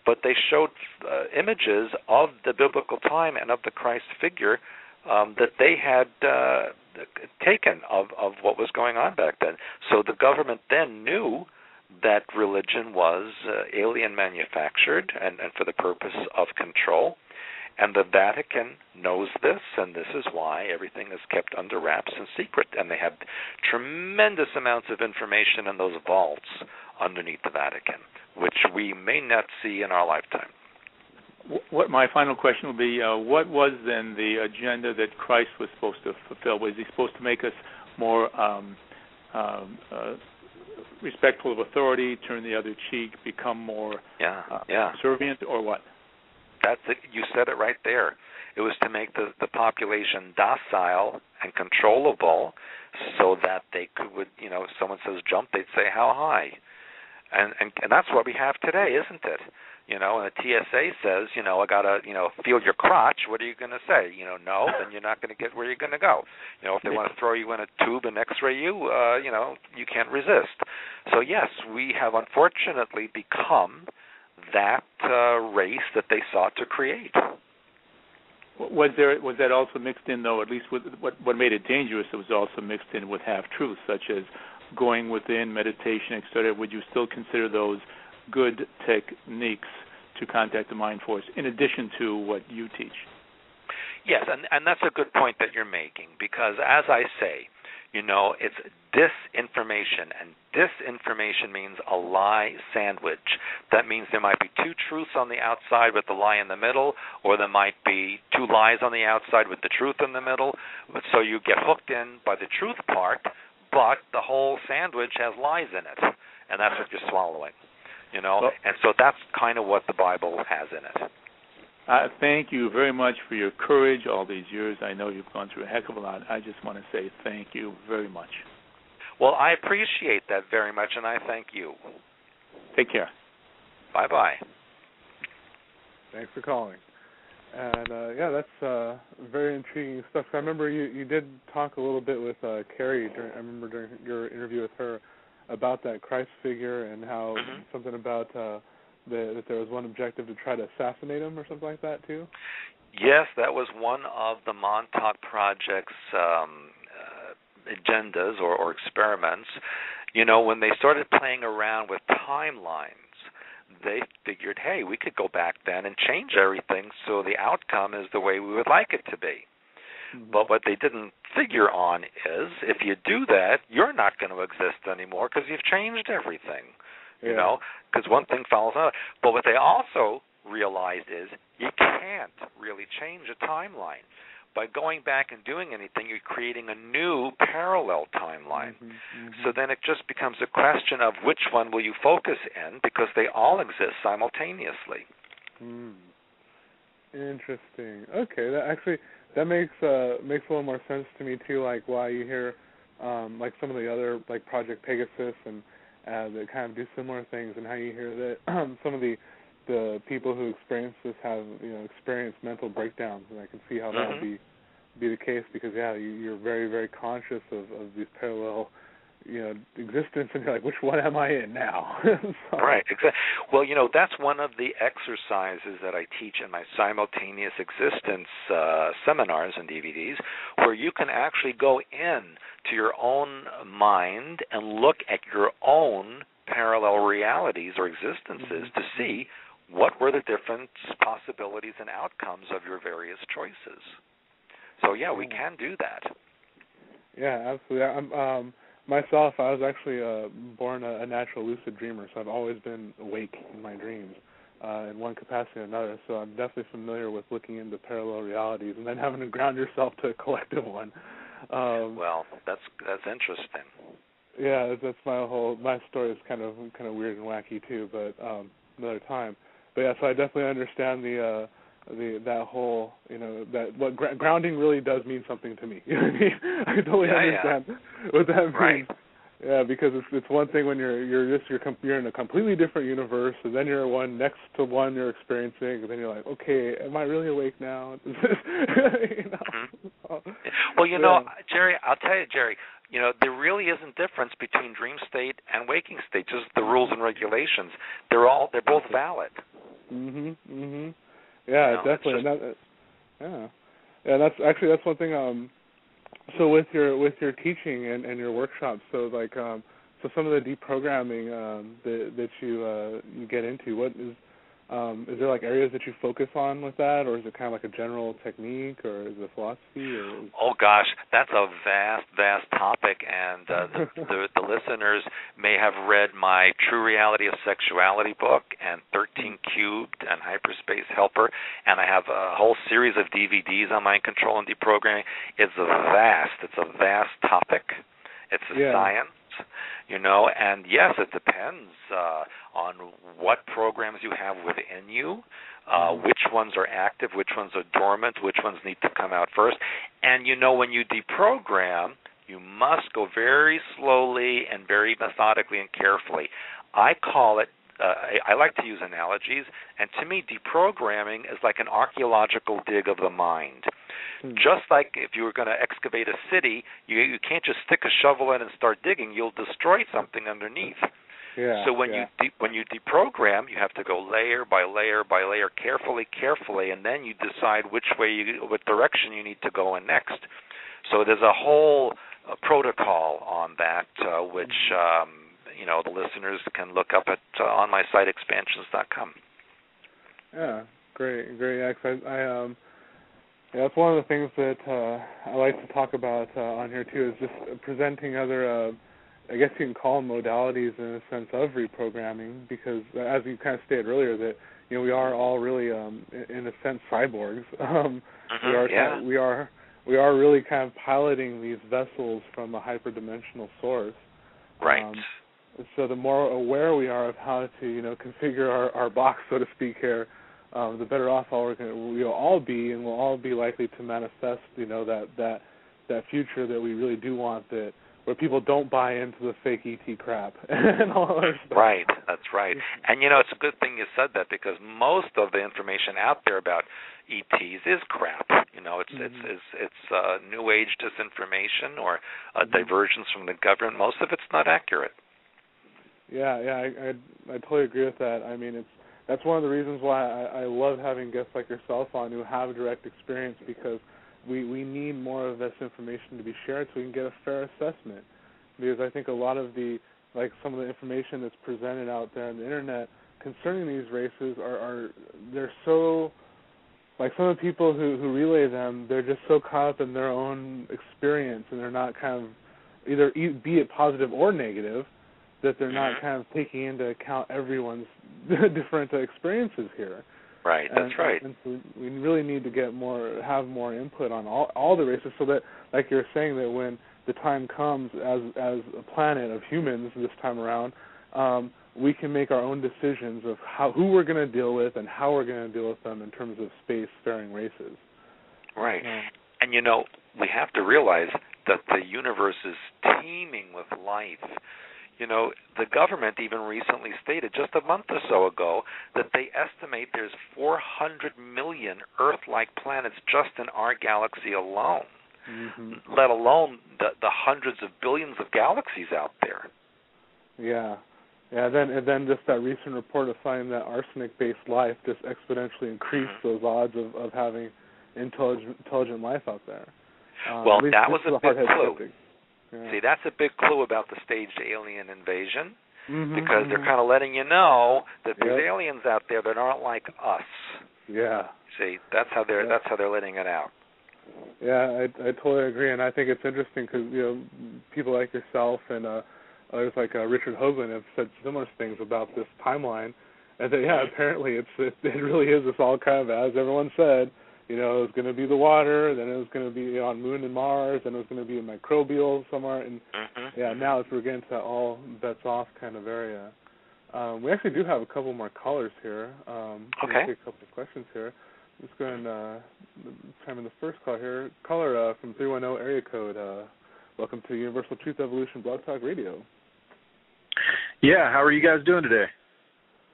Speaker 3: but they showed images of the biblical time and of the Christ figure that they had taken of what was going on back then. So the government then knew that religion was alien manufactured and for the purpose of control. And the Vatican knows this, and this is why everything is kept under wraps and secret. And they have tremendous amounts of information in those vaults underneath the Vatican, which we may not see in our lifetime.
Speaker 6: What my final question will be, what was then the agenda that Christ was supposed to fulfill? Was he supposed to make us more respectful of authority, turn the other cheek, become more subservient, or what?
Speaker 3: That's it. You said it right there. It was to make the population docile and controllable, so that they could, if someone says jump, they'd say how high, and that's what we have today, isn't it? And the TSA says, I gotta, feel your crotch. What are you going to say? No, then you're not going to get where you're going to go. If they want to throw you in a tube and X-ray you, you can't resist. So yes, we have unfortunately become that race that they sought to create.
Speaker 6: Was that also mixed in, though, at least with what made it dangerous? It was also mixed in with half-truths, such as going within, meditation, etc. Would you still consider those good techniques to contact the mind force in addition to what you teach.
Speaker 3: Yes, and that's a good point that you're making, because as I say, it's disinformation, and disinformation means a lie sandwich. That means there might be two truths on the outside with the lie in the middle, or there might be two lies on the outside with the truth in the middle. So you get hooked in by the truth part, but the whole sandwich has lies in it, and that's what you're swallowing.
Speaker 6: Well,
Speaker 3: and so that's kind of what the Bible has in it.
Speaker 6: Thank you very much for your courage all these years. I know you've gone through a heck of a lot. I just want to say thank you very much.
Speaker 3: Well, I appreciate that very much, and I thank you.
Speaker 6: Take care.
Speaker 3: Bye-bye.
Speaker 2: Thanks for calling. And, that's very intriguing stuff. I remember you did talk a little bit with Carrie, during your interview with her, about that Christ figure and how something about that there was one objective to try to assassinate him or something like that, too?
Speaker 3: Yes, that was one of the Montauk Project's agendas or experiments. When they started playing around with timelines, they figured, hey, we could go back then and change everything so the outcome is the way we would like it to be. Mm-hmm. But what they didn't figure on is, if you do that, you're not going to exist anymore because you've changed everything. Because one thing follows another. But what they also realized is you can't really change a timeline. By going back and doing anything, you're creating a new parallel timeline. So then it just becomes a question of which one will you focus in, because they all exist simultaneously.
Speaker 2: Interesting. Okay, that makes a little more sense to me too. Like why you hear like some of the other like Project Pegasus and that kind of do similar things, and how you hear that some of the people who experience this have experienced mental breakdowns, and I can see how that would be the case, because you're very, very conscious of these parallel existence, and you're like, which one am I in now? So.
Speaker 3: Right, exactly. Well, that's one of the exercises that I teach in my simultaneous existence seminars and DVDs, where you can actually go in to your own mind and look at your own parallel realities or existences to see what were the different possibilities and outcomes of your various choices. So, we can do that. Yeah,
Speaker 2: absolutely. Myself, I was actually born a natural lucid dreamer, so I've always been awake in my dreams in one capacity or another. So I'm definitely familiar with looking into parallel realities and then having to ground yourself to a collective one.
Speaker 3: Well, that's interesting.
Speaker 2: Yeah, that's my story is kind of weird and wacky too, but another time. But so I definitely understand that whole that what grounding really does mean something to me. You know what I mean? I totally understand what that means.
Speaker 3: Right.
Speaker 2: Yeah, because it's one thing when you're in a completely different universe, and then you're next to one you're experiencing, and then you're like, okay, am I really awake now?
Speaker 3: Well, Jerry, I'll tell you, Jerry, there really isn't difference between dream state and waking state. Just the rules and regulations. They're both valid.
Speaker 2: Yeah, definitely. That's one thing. So with your teaching and your workshops, so some of the deprogramming that you get into, what is there like areas that you focus on with that, or is it kind of like a general technique, or is it a philosophy?
Speaker 3: Oh gosh, that's a vast topic, and the listeners may have read my True Reality of Sexuality book and 13 Cubed and Hyperspace Helper, and I have a whole series of DVDs on mind control and deprogramming. It's a vast topic. It's a science. And yes, it depends on what programs you have within you, which ones are active, which ones are dormant, which ones need to come out first. And when you deprogram, you must go very slowly and very methodically and carefully. I call it, I like to use analogies, and to me, deprogramming is like an archaeological dig of the mind. Just like if you were going to excavate a city, you can't just stick a shovel in and start digging. You'll destroy something underneath. So when you deprogram, you have to go layer by layer by layer, carefully, and then you decide what direction you need to go in next. So there's a whole protocol on that, which the listeners can look up at on my site, expansions.com.
Speaker 2: Yeah, great, X. That's one of the things that I like to talk about on here too, is just presenting other, I guess you can call them modalities in a sense of reprogramming, because as you kind of stated earlier, that we are all really, in a sense, cyborgs. We are really kind of piloting these vessels from a hyperdimensional source.
Speaker 3: Right.
Speaker 2: So the more aware we are of how to, configure our box, so to speak, here, the better off we'll all be, and we'll all be likely to manifest, that future that we really do want, that where people don't buy into the fake ET crap and all that stuff.
Speaker 3: Right, that's right. And it's a good thing you said that, because most of the information out there about ETs is crap. It's New Age disinformation or diversions from the government. Most of it's not accurate.
Speaker 2: Yeah, I totally agree with that. I mean, that's one of the reasons why I love having guests like yourself on who have direct experience, because we need more of this information to be shared so we can get a fair assessment. Because I think a lot of some of the information that's presented out there on the internet concerning these races they're so, like, some of the people who relay them, they're just so caught up in their own experience, and they're not kind of either, be it positive or negative, that they're not kind of taking into account everyone's different experiences here.
Speaker 3: Right, that's right.
Speaker 2: And so we really need to have more input on all the races, so that, like you're saying, that when the time comes as a planet of humans this time around, we can make our own decisions of who we're going to deal with and how we're going to deal with them in terms of space-faring races.
Speaker 3: Right. And, we have to realize that the universe is teeming with life. The government even recently stated just a month or so ago that they estimate there's 400 million Earth-like planets just in our galaxy alone, let alone the hundreds of billions of galaxies out there. Yeah.
Speaker 2: And then just that recent report of finding that arsenic-based life just exponentially increased those odds of having intelligent life out there.
Speaker 3: Well, that was a big clue.
Speaker 2: Skeptic. Yeah.
Speaker 3: See, that's a big clue about the staged alien invasion, because they're kind of letting you know that there's aliens out there that aren't like us.
Speaker 2: Yeah.
Speaker 3: See, that's how they're letting it out.
Speaker 2: Yeah, I totally agree, and I think it's interesting because people like yourself and others like Richard Hoagland have said similar things about this timeline, and that apparently it really is this all kind of, as everyone said. It was going to be the water, then it was going to be on Moon and Mars, then it was going to be a microbial somewhere, and now we're getting to that all bets off kind of area. We actually do have a couple more callers here.
Speaker 3: Okay.
Speaker 2: Take a couple of questions here. Let's go ahead and chime in the first call here. Caller from 310 area code. Welcome to Universal Truth Evolution Blog Talk Radio.
Speaker 7: Yeah, how are you guys doing today?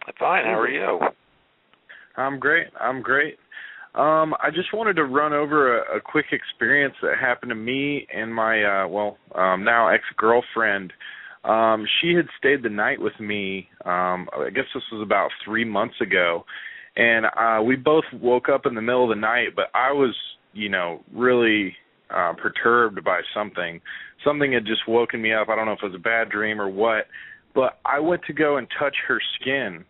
Speaker 3: I'm fine. How are you?
Speaker 7: I'm great. I just wanted to run over a quick experience that happened to me and my, now ex-girlfriend. She had stayed the night with me, I guess this was about 3 months ago, and we both woke up in the middle of the night, but I was, really perturbed by something. Something had just woken me up. I don't know if it was a bad dream or what, but I went to go and touch her skin,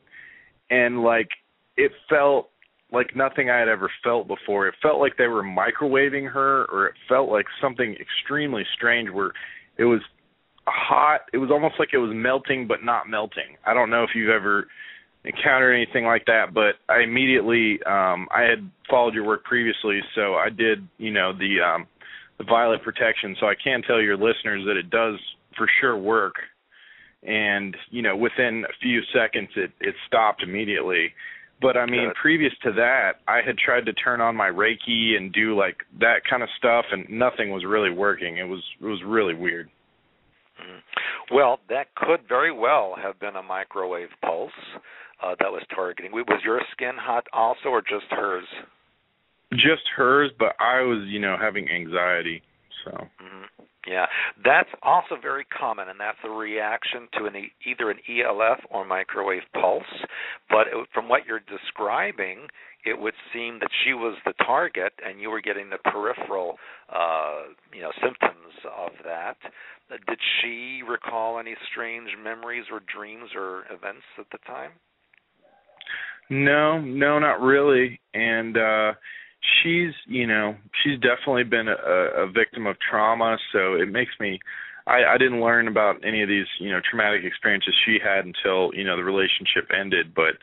Speaker 7: and, it felt like nothing I had ever felt before. It felt like they were microwaving her, or it felt like something extremely strange where it was hot. It was almost like it was melting but not melting. I don't know if you've ever encountered anything like that, but I immediately, I had followed your work previously, so I did, the violet protection, so I can tell your listeners that it does for sure work. And, within a few seconds it stopped immediately. But, previous to that, I had tried to turn on my Reiki and do, that kind of stuff, and nothing was really working. It was really weird.
Speaker 3: Well, that could very well have been a microwave pulse that was targeting. Was your skin hot also, or just hers?
Speaker 7: Just hers, but I was, having anxiety, so...
Speaker 3: Yeah, that's also very common, and that's a reaction to either an ELF or microwave pulse. But from what you're describing, it would seem that she was the target, and you were getting the peripheral, symptoms of that. Did she recall any strange memories or dreams or events at the time?
Speaker 7: No, not really. And she's definitely been a victim of trauma, so it makes me I didn't learn about any of these, traumatic experiences she had until, the relationship ended, but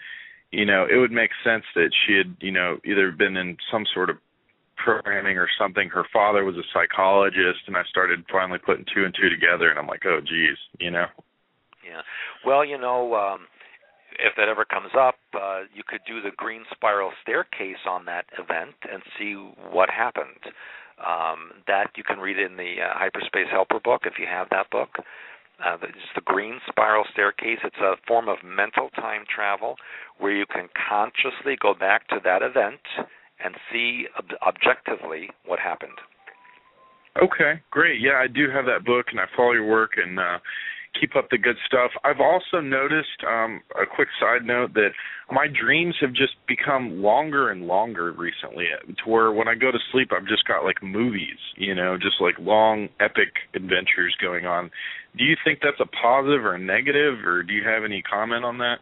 Speaker 7: it would make sense that she had, either been in some sort of programming or something. Her father was a psychologist, and I started finally putting two and two together, and I'm like, oh, geez,
Speaker 3: Yeah. Well, if that ever comes up, you could do the green spiral staircase on that event and see what happened. That you can read in the Hyperspace Helper book if you have that book. It's the green spiral staircase. It's a form of mental time travel where you can consciously go back to that event and see objectively what happened.
Speaker 7: Okay, great. Yeah, I do have that book, and I follow your work, and keep up the good stuff. I've also noticed, a quick side note, that my dreams have just become longer and longer recently, to where when I go to sleep, I've just got like movies, just like long, epic adventures going on. Do you think that's a positive or a negative, or do you have any comment on that?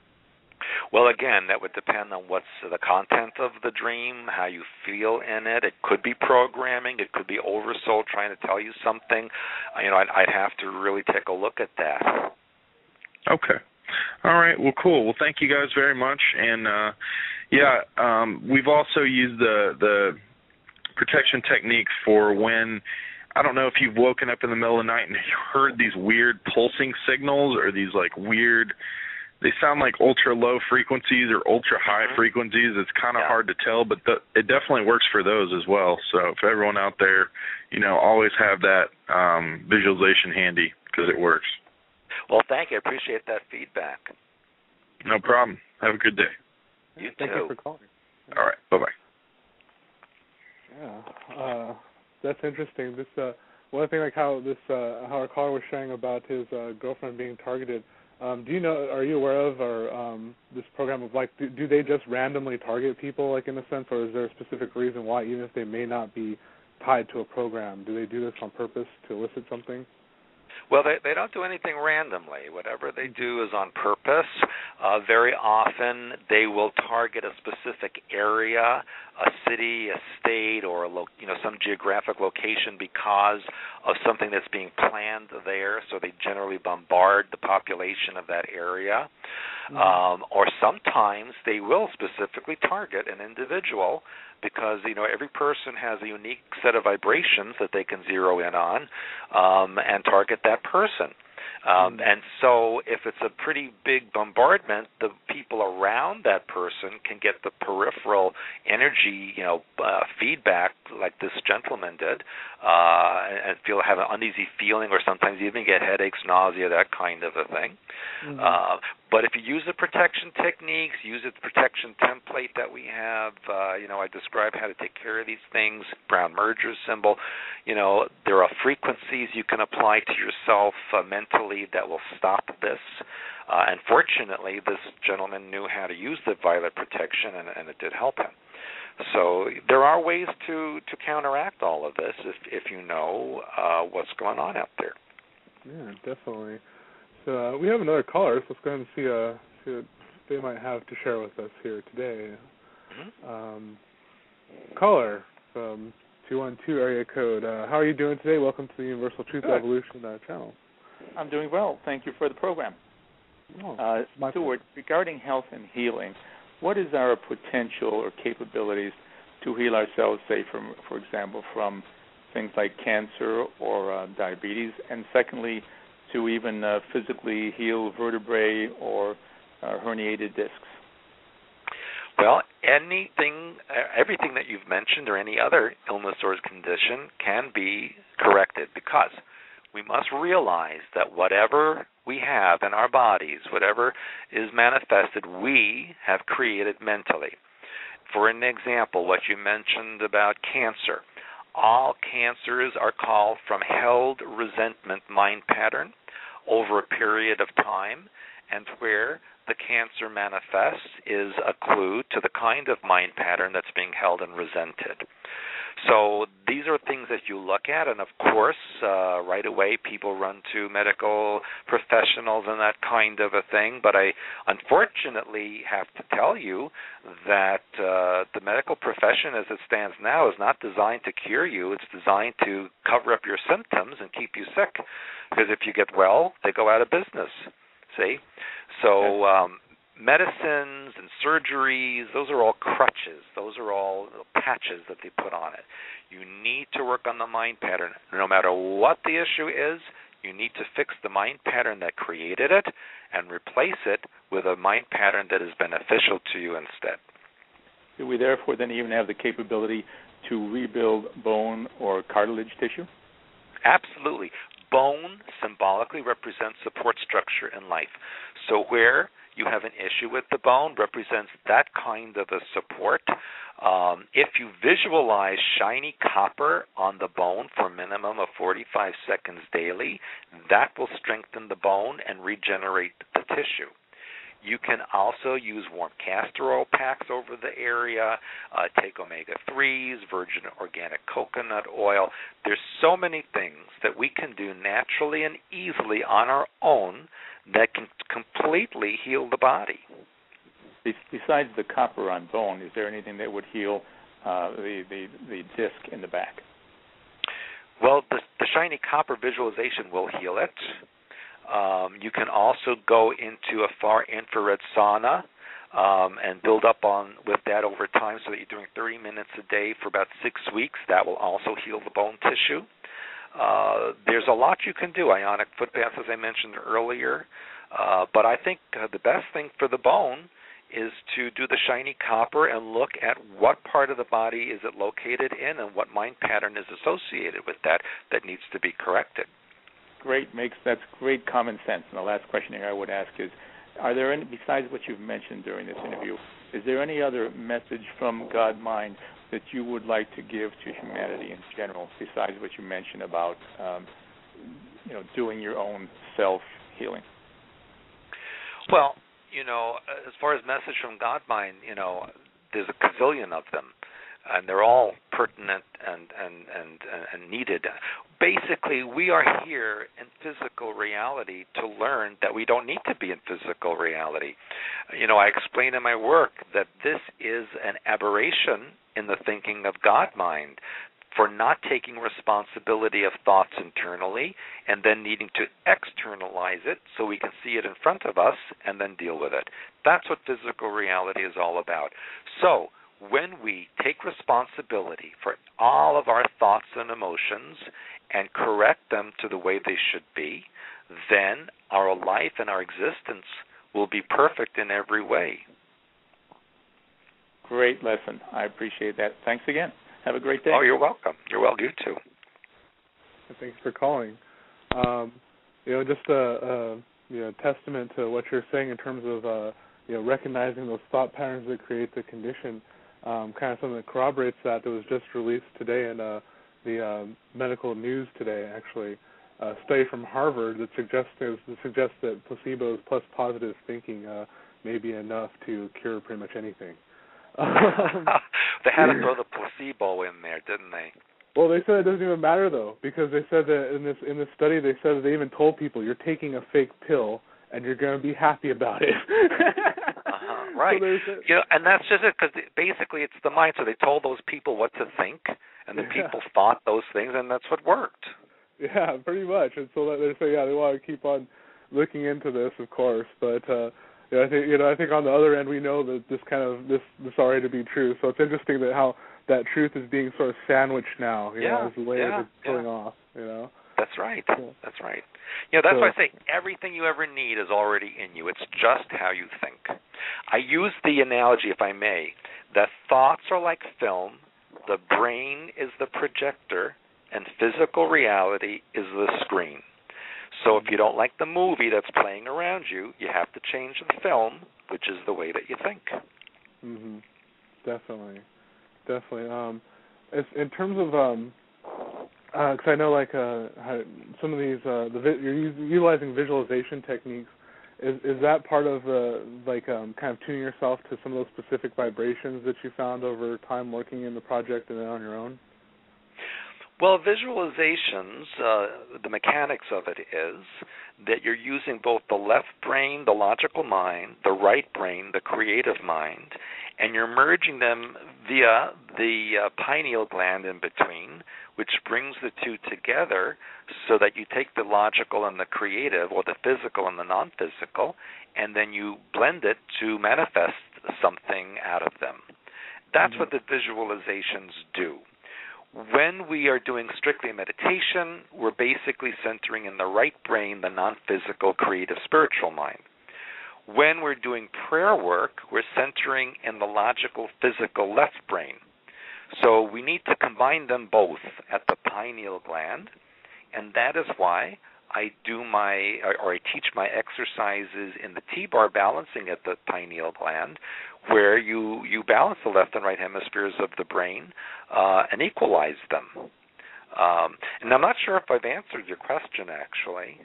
Speaker 3: Well, again, that would depend on what's the content of the dream, how you feel in it. It could be programming. It could be oversoul trying to tell you something. I'd have to really take a look at that.
Speaker 7: Okay. All right. Well, cool. Well, thank you guys very much. And, we've also used the protection techniques for when, I don't know if you've woken up in the middle of the night and heard these weird pulsing signals or these like weird, they sound like ultra low frequencies or ultra high frequencies. It's kind of hard to tell, but it definitely works for those as well. So for everyone out there, always have that visualization handy because it works.
Speaker 3: Well, thank you. I appreciate that feedback.
Speaker 7: No problem. Have a good day.
Speaker 3: You too.
Speaker 2: Thank you for calling.
Speaker 7: All right. Bye-bye.
Speaker 2: Yeah, that's interesting. This one thing, like how our caller was sharing about his girlfriend being targeted. Are you aware of this program of do they just randomly target people in a sense, or is there a specific reason why, even if they may not be tied to a program, do they do this on purpose to elicit something?
Speaker 3: Well, they don't do anything randomly. Whatever they do is on purpose. Very often they will target a specific area, a city, a state, or some geographic location because of something that's being planned there. So they generally bombard the population of that area. Or sometimes they will specifically target an individual because, every person has a unique set of vibrations that they can zero in on and target that person. And so if it's a pretty big bombardment, the people around that person can get the peripheral energy, feedback like this gentleman did, and have an uneasy feeling or sometimes even get headaches, nausea, that kind of a thing. But if you use the protection techniques, use the protection template that we have, I describe how to take care of these things, Brown merger symbol. There are frequencies you can apply to yourself mentally that will stop this. And fortunately, this gentleman knew how to use the violet protection, and it did help him. So there are ways to counteract all of this if you know what's going on out there.
Speaker 2: Yeah, definitely. So we have another caller, so let's go ahead and see what they might have to share with us here today. Caller from 212 area code. How are you doing today? Welcome to the Universal Truth Evolution channel.
Speaker 6: I'm doing well. Thank you for the program. Stewart, regarding health and healing, what is our potential or capabilities to heal ourselves, say, for example, from things like cancer or diabetes, and secondly, to even physically heal vertebrae or herniated discs?
Speaker 3: Well, everything that you've mentioned or any other illness or condition can be corrected because we must realize that whatever we have in our bodies, whatever is manifested, we have created mentally. For an example, what you mentioned about cancer. All cancers are called from held resentment mind pattern over a period of time, and where the cancer manifests is a clue to the kind of mind pattern that's being held and resented. So these are things that you look at, and of course, right away people run to medical professionals and that kind of a thing. But I unfortunately have to tell you that the medical profession as it stands now is not designed to cure you. It's designed to cover up your symptoms and keep you sick. Because if you get well, they go out of business. See? So medicines and surgeries, those are all crutches. Those are all patches that they put on it. You need to work on the mind pattern. No matter what the issue is, you need to fix the mind pattern that created it and replace it with a mind pattern that is beneficial to you instead.
Speaker 6: Do we therefore then even have the capability to rebuild bone or cartilage tissue?
Speaker 3: Absolutely. Bone symbolically represents support structure in life. So where you have an issue with the bone represents that kind of a support. If you visualize shiny copper on the bone for a minimum of 45 seconds daily, that will strengthen the bone and regenerate the tissue. You can also use warm castor oil packs over the area, take omega-3s, virgin organic coconut oil. There's so many things that we can do naturally and easily on our own that can completely heal the body.
Speaker 6: Besides the copper on bone, is there anything that would heal the disc in the back?
Speaker 3: Well, the shiny copper visualization will heal it. You can also go into a far infrared sauna and build up with that over time so that you're doing 30 minutes a day for about 6 weeks. That will also heal the bone tissue. There's a lot you can do. Ionic foot baths, as I mentioned earlier. But I think the best thing for the bone is to do the shiny copper and look at what part of the body is it located in and what mind pattern is associated with that needs to be corrected.
Speaker 6: That's great common sense. And the last question here I would ask is, are there any, besides what you've mentioned during this interview, is there any other message from God Mind that you would like to give to humanity in general, besides what you mentioned about doing your own self-healing?
Speaker 3: Well, as far as message from God Mind, there's a gazillion of them, and they're all pertinent and needed. Basically, we are here in physical reality to learn that we don't need to be in physical reality. I explain in my work that this is an aberration in the thinking of God Mind for not taking responsibility of thoughts internally and then needing to externalize it so we can see it in front of us and then deal with it. That's what physical reality is all about. So when we take responsibility for all of our thoughts and emotions and correct them to the way they should be, then our life and our existence will be perfect in every way.
Speaker 6: Great lesson. I appreciate that. Thanks again. Have a great day.
Speaker 3: Oh, you're welcome. You're welcome. You too.
Speaker 2: Thanks for calling. Just a testament to what you're saying in terms of recognizing those thought patterns that create the condition. Kind of something that corroborates that was just released today in the medical news today, actually. A study from Harvard that suggests that placebos plus positive thinking may be enough to cure pretty much anything.
Speaker 3: They had to throw the placebo in there, didn't they?
Speaker 2: Well, they said it doesn't even matter though, because they said that in this study they said that they even told people you're taking a fake pill and you're going to be happy about it.
Speaker 3: Right. So and that's just it, because basically it's the mind. So they told those people what to think, and the people thought those things, and that's what worked.
Speaker 2: Yeah, pretty much. And so they say, they want to keep on looking into this, of course, but. I think on the other end we know that this already to be true. So it's interesting that how that truth is being sort of sandwiched now, as the way it's pulling off.
Speaker 3: That's right. That's right. That's why I say everything you ever need is already in you. It's just how you think. I use the analogy, if I may, that thoughts are like film, the brain is the projector, and physical reality is the screen. So if you don't like the movie that's playing around you, you have to change the film, which is the way that you think.
Speaker 2: Mm-hmm. Definitely. In terms of, because I know how some of these, you're utilizing visualization techniques. Is that part of kind of tuning yourself to some of those specific vibrations that you found over time working in the project and then on your own?
Speaker 3: Well, visualizations, the mechanics of it is that you're using both the left brain, the logical mind, the right brain, the creative mind, and you're merging them via the pineal gland in between, which brings the two together so that you take the logical and the creative, or the physical and the non-physical, and then you blend it to manifest something out of them. That's what the visualizations do. When we are doing strictly meditation, we're basically centering in the right brain, the non-physical, creative, spiritual mind. When we're doing prayer work, we're centering in the logical, physical left brain. So we need to combine them both at the pineal gland, and that is why I teach my exercises in the T-bar balancing at the pineal gland, where you balance the left and right hemispheres of the brain and equalize them. And I'm not sure if I've answered your question, actually.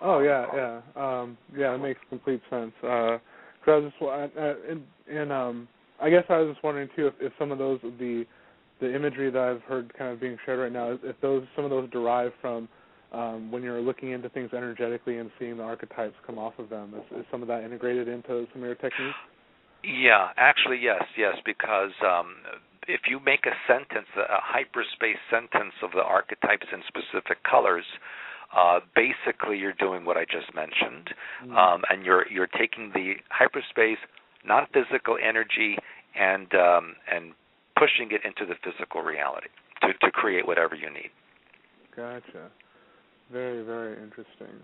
Speaker 3: That
Speaker 2: makes complete sense. I guess I was just wondering too if some of those the imagery that I've heard kind of being shared right now, if some of those derive from when you're looking into things energetically and seeing the archetypes come off of them. Is some of that integrated into some of your techniques?
Speaker 3: Yeah, actually, yes, because if you make a sentence, a hyperspace sentence of the archetypes in specific colors, basically you're doing what I just mentioned, and you're taking the hyperspace, non-physical energy, and pushing it into the physical reality to create whatever you need.
Speaker 2: Gotcha. Very, very interesting.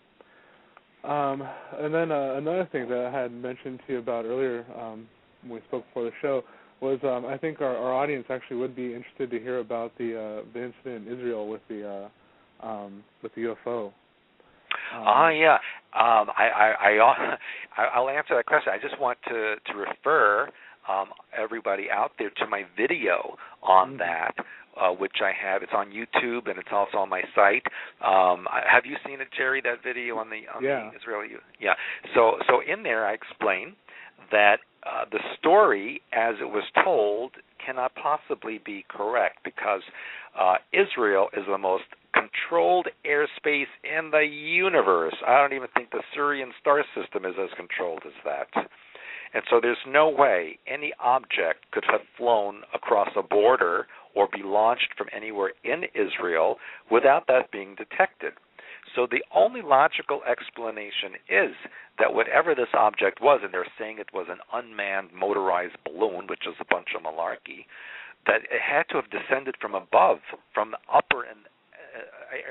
Speaker 2: And then another thing that I had mentioned to you about earlier when we spoke before the show was I think our audience actually would be interested to hear about the incident in Israel with the UFO.
Speaker 3: Yeah. I'll answer that question. I just want to refer everybody out there to my video on that, which I have. It's on YouTube and it's also on my site. Have you seen it, Jerry? That video on the Israeli? Yeah. So in there I explain that the story, as it was told, cannot possibly be correct because Israel is the most controlled airspace in the universe. I don't even think the Sirian star system is as controlled as that. And so there's no way any object could have flown across a border or be launched from anywhere in Israel without that being detected. So the only logical explanation is that whatever this object was, and they're saying it was an unmanned motorized balloon, which is a bunch of malarkey, that it had to have descended from above, from the upper and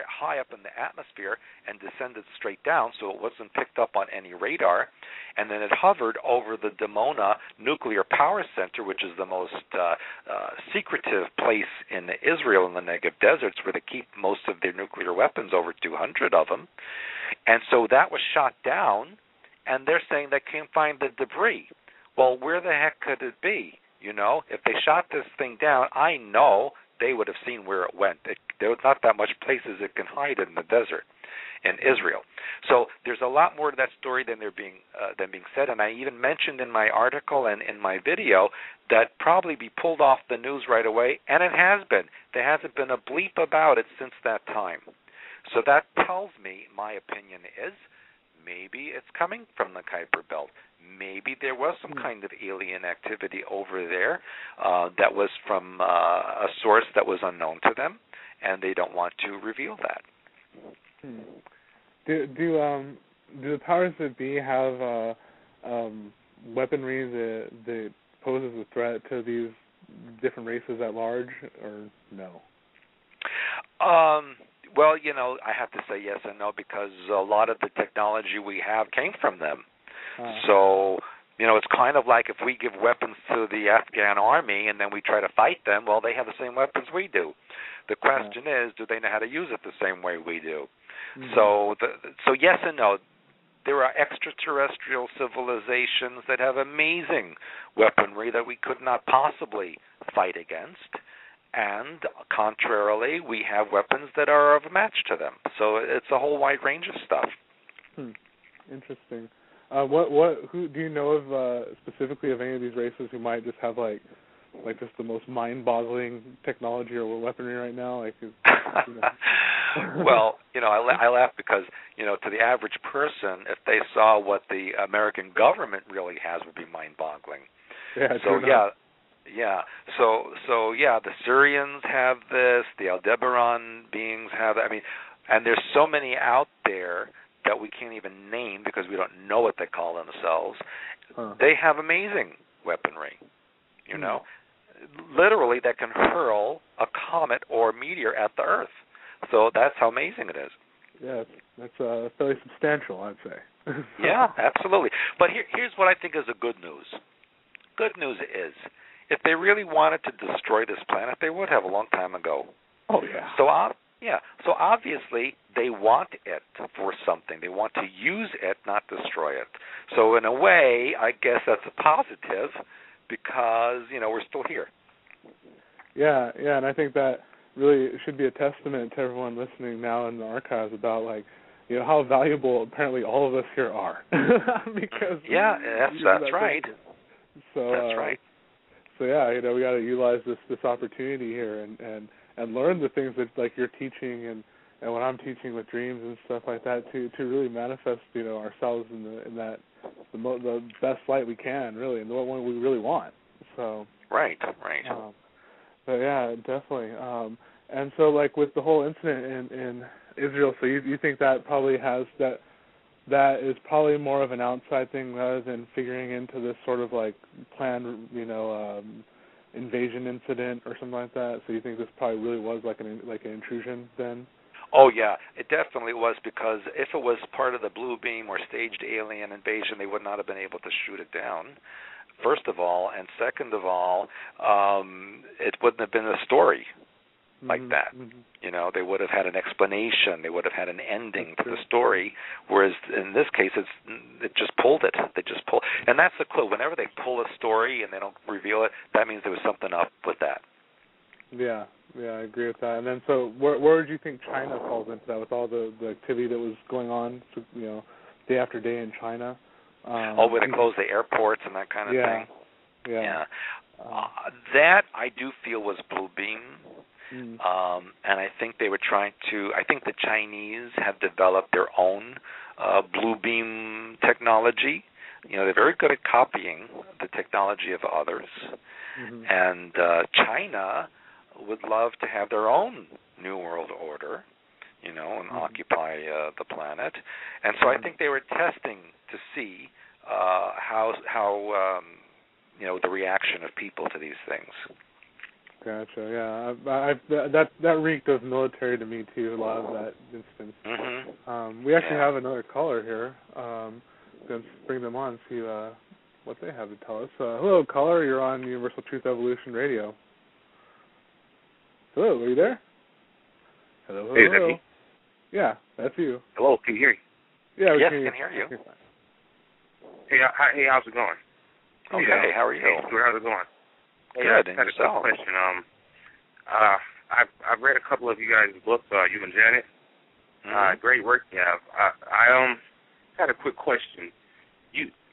Speaker 3: high up in the atmosphere, and descended straight down, so it wasn't picked up on any radar, and then it hovered over the Dimona nuclear power center, which is the most secretive place in Israel in the Negev deserts, where they keep most of their nuclear weapons, over 200 of them. And so that was shot down, and they're saying they can't find the debris. Well, where the heck could it be? You know, if they shot this thing down, I know they would have seen where it went. There was not that much places it can hide in the desert in Israel. So there's a lot more to that story than being said. And I even mentioned in my article and in my video that probably be pulled off the news right away, and it has been. There hasn't been a bleep about it since that time. So that tells me, my opinion is, maybe it's coming from the Kuiper Belt. Maybe there was some kind of alien activity over there that was from a source that was unknown to them, and they don't want to reveal that.
Speaker 2: Do the powers that be have weaponry that poses a threat to these different races at large, or no?
Speaker 3: Well, you know, I have to say yes and no, because a lot of the technology we have came from them. So, you know, it's kind of like if we give weapons to the Afghan army and then we try to fight them, well, they have the same weapons we do. The question is, do they know how to use it the same way we do? So yes and no. There are extraterrestrial civilizations that have amazing weaponry that we could not possibly fight against. And contrarily, we have weapons that are of a match to them. So it's a whole wide range of stuff.
Speaker 2: Interesting. Who do you know of specifically of any of these races who might just have like like just the most mind-boggling technology or weaponry right now? Like,
Speaker 3: Well, I laugh because to the average person, if they saw what the American government really has, would be mind-boggling.
Speaker 2: Yeah.
Speaker 3: So the Syrians have this, the Aldebaran beings have. I mean, and there's so many out there that we can't even name because we don't know what they call themselves. They have amazing weaponry, literally that can hurl a comet or meteor at the Earth. So that's how amazing it is.
Speaker 2: Yeah, that's fairly substantial, I'd say.
Speaker 3: Yeah, absolutely. But here's what I think is the good news. Good news is, if they really wanted to destroy this planet, they would have a long time ago.
Speaker 2: Oh, yeah.
Speaker 3: So obviously they want it for something. They want to use it, not destroy it. So in a way, I guess that's a positive because, we're still here.
Speaker 2: Yeah, and I think that really should be a testament to everyone listening now in the archives about, like, how valuable apparently all of us here are. Because
Speaker 3: that's right.
Speaker 2: So
Speaker 3: that's right.
Speaker 2: So yeah, we got to utilize this opportunity here and learn the things that like you're teaching and what I'm teaching with dreams and stuff like that to really manifest ourselves in the best light we can, really, and the one we really want. So
Speaker 3: right.
Speaker 2: But yeah, definitely. And so like with the whole incident in Israel, so you think that probably has that is probably more of an outside thing rather than figuring into this sort of like planned, invasion incident or something like that. So you think this probably really was like an intrusion then?
Speaker 3: Oh yeah, it definitely was, because if it was part of the blue beam or staged alien invasion, they would not have been able to shoot it down. First of all, and second of all, it wouldn't have been a story like that. Mm-hmm. They would have had an explanation. They would have had an ending to the story. Whereas in this case, it just pulled it. They just pull, and that's the clue. Whenever they pull a story and they don't reveal it, that means there was something up with that.
Speaker 2: Yeah, I agree with that. And then, so where would you think China falls into that with all the activity that was going on, day after day in China?
Speaker 3: Where they closed the airports and that kind of thing.
Speaker 2: Yeah.
Speaker 3: That I do feel was blue beam. And I think they were trying to. I think the Chinese have developed their own blue beam technology. They're very good at copying the technology of others. Mm-hmm. And China would love to have their own New World Order, and occupy the planet. And so I think they were testing to see how the reaction of people to these things.
Speaker 2: Gotcha. Yeah, that reeked of military to me too. A lot of that instance. Mm-hmm. We actually have another caller here. Let's bring them on and see what they have to tell us. Hello, caller. You're on Universal Truth Evolution Radio. Hello, are you there? Hello.
Speaker 8: Hey, is that me?
Speaker 2: Yeah, that's you.
Speaker 8: Hello, can you hear me?
Speaker 2: Yeah, we
Speaker 3: can hear you.
Speaker 8: Hey, how's it going?
Speaker 3: Okay, how are you?
Speaker 8: Hey, how's it going?
Speaker 3: Good, and
Speaker 8: I had a quick question. I've read a couple of you guys' books, you and Janet. Great work you have. I had a quick question.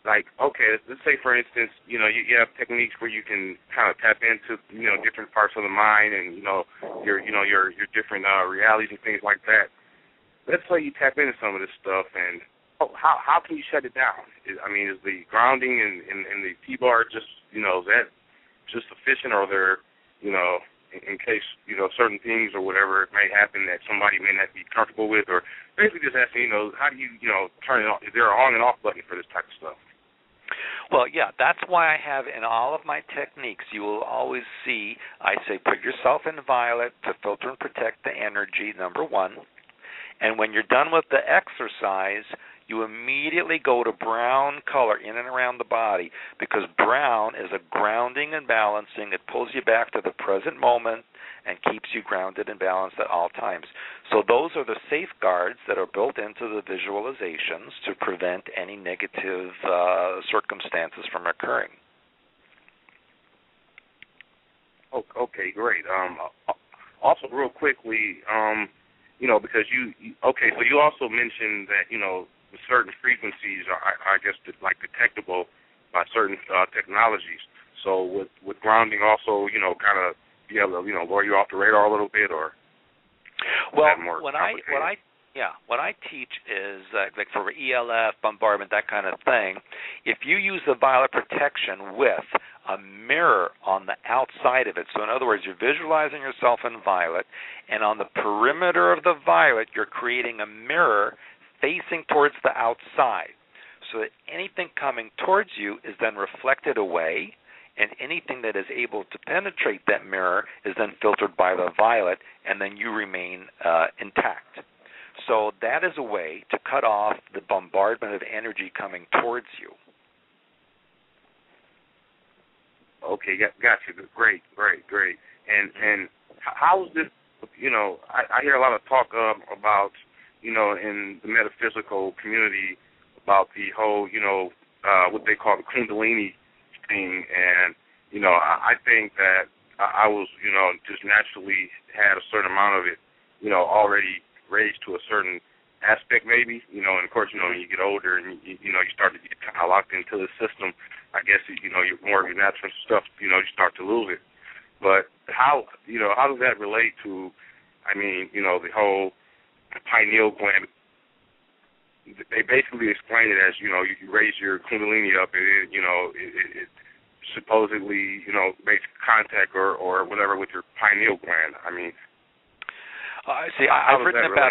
Speaker 8: Let's say for instance, you have techniques where you can kind of tap into, different parts of the mind and, your different realities and things like that. Let's say you tap into some of this stuff, and how can you shut it down? Is the grounding and the T-bar just, is that just sufficient, or are there, in case, certain things or whatever may happen that somebody may not be comfortable with, or basically just asking, how do you, turn it on? Is there an on and off button for this type of stuff?
Speaker 3: Well, yeah, that's why I have in all of my techniques, you will always see, I say put yourself in violet to filter and protect the energy, number one. And when you're done with the exercise, you immediately go to brown color in and around the body, because brown is a grounding and balancing. It pulls you back to the present moment and keeps you grounded and balanced at all times. So those are the safeguards that are built into the visualizations to prevent any negative circumstances from occurring.
Speaker 8: Okay, great. Also, real quickly, because so you also mentioned that, certain frequencies are, I guess, like detectable by certain technologies. So with grounding also, kind of be able to, lower you off the radar a little bit, or
Speaker 3: what I teach is like for ELF, bombardment, that kind of thing. If you use the violet protection with a mirror on the outside of it, so in other words, you're visualizing yourself in violet, and on the perimeter of the violet, you're creating a mirror facing towards the outside, so that anything coming towards you is then reflected away, and anything that is able to penetrate that mirror is then filtered by the violet, and then you remain intact. So that is a way to cut off the bombardment of energy coming towards you.
Speaker 8: Okay, got you. Great. And how is this, I hear a lot of talk about, in the metaphysical community about the whole, what they call the Kundalini thing, and I think that I was just naturally had a certain amount of it already raised to a certain aspect maybe, and of course when you get older and you start to get kind of locked into the system, I guess you're more of your natural stuff, you start to lose it. But how does that relate to, the whole pineal gland? They basically explain it as, you raise your Kundalini up, and it supposedly, makes contact or whatever with your pineal gland.
Speaker 3: I've written about.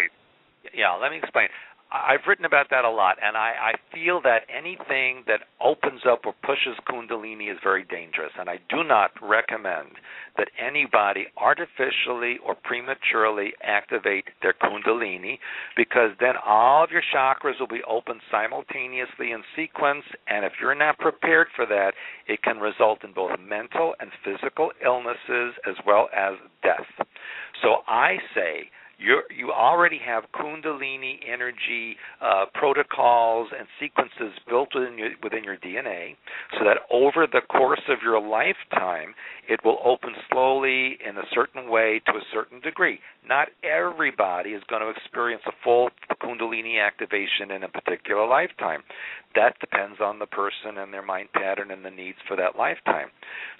Speaker 3: Yeah, let me explain. I've written about that a lot, and I feel that anything that opens up or pushes Kundalini is very dangerous, and I do not recommend that anybody artificially or prematurely activate their Kundalini, because then all of your chakras will be open simultaneously in sequence, and if you're not prepared for that, it can result in both mental and physical illnesses as well as death. So I say, you already have Kundalini energy protocols and sequences built within your DNA, so that over the course of your lifetime, it will open slowly in a certain way to a certain degree. Not everybody is going to experience a full Kundalini activation in a particular lifetime. That depends on the person and their mind pattern and the needs for that lifetime.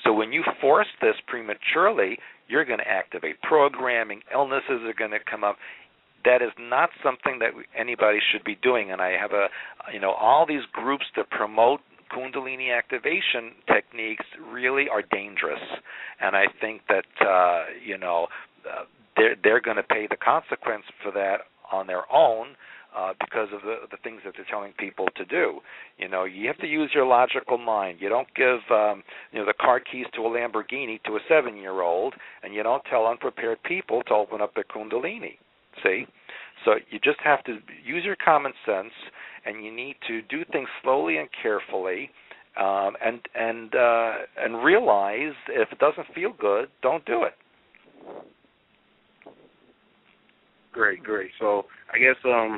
Speaker 3: So when you force this prematurely, you're going to activate programming, illnesses are going to come up. That is not something that anybody should be doing. And I have all these groups that promote Kundalini activation techniques really are dangerous. And I think that, they're going to pay the consequence for that on their own, because of the things that they're telling people to do. You have to use your logical mind. You don't give the car keys to a Lamborghini to a 7-year-old, and you don't tell unprepared people to open up their Kundalini. See? So you just have to use your common sense, and you need to do things slowly and carefully, and realize if it doesn't feel good, don't do it.
Speaker 8: Great. So I guess there's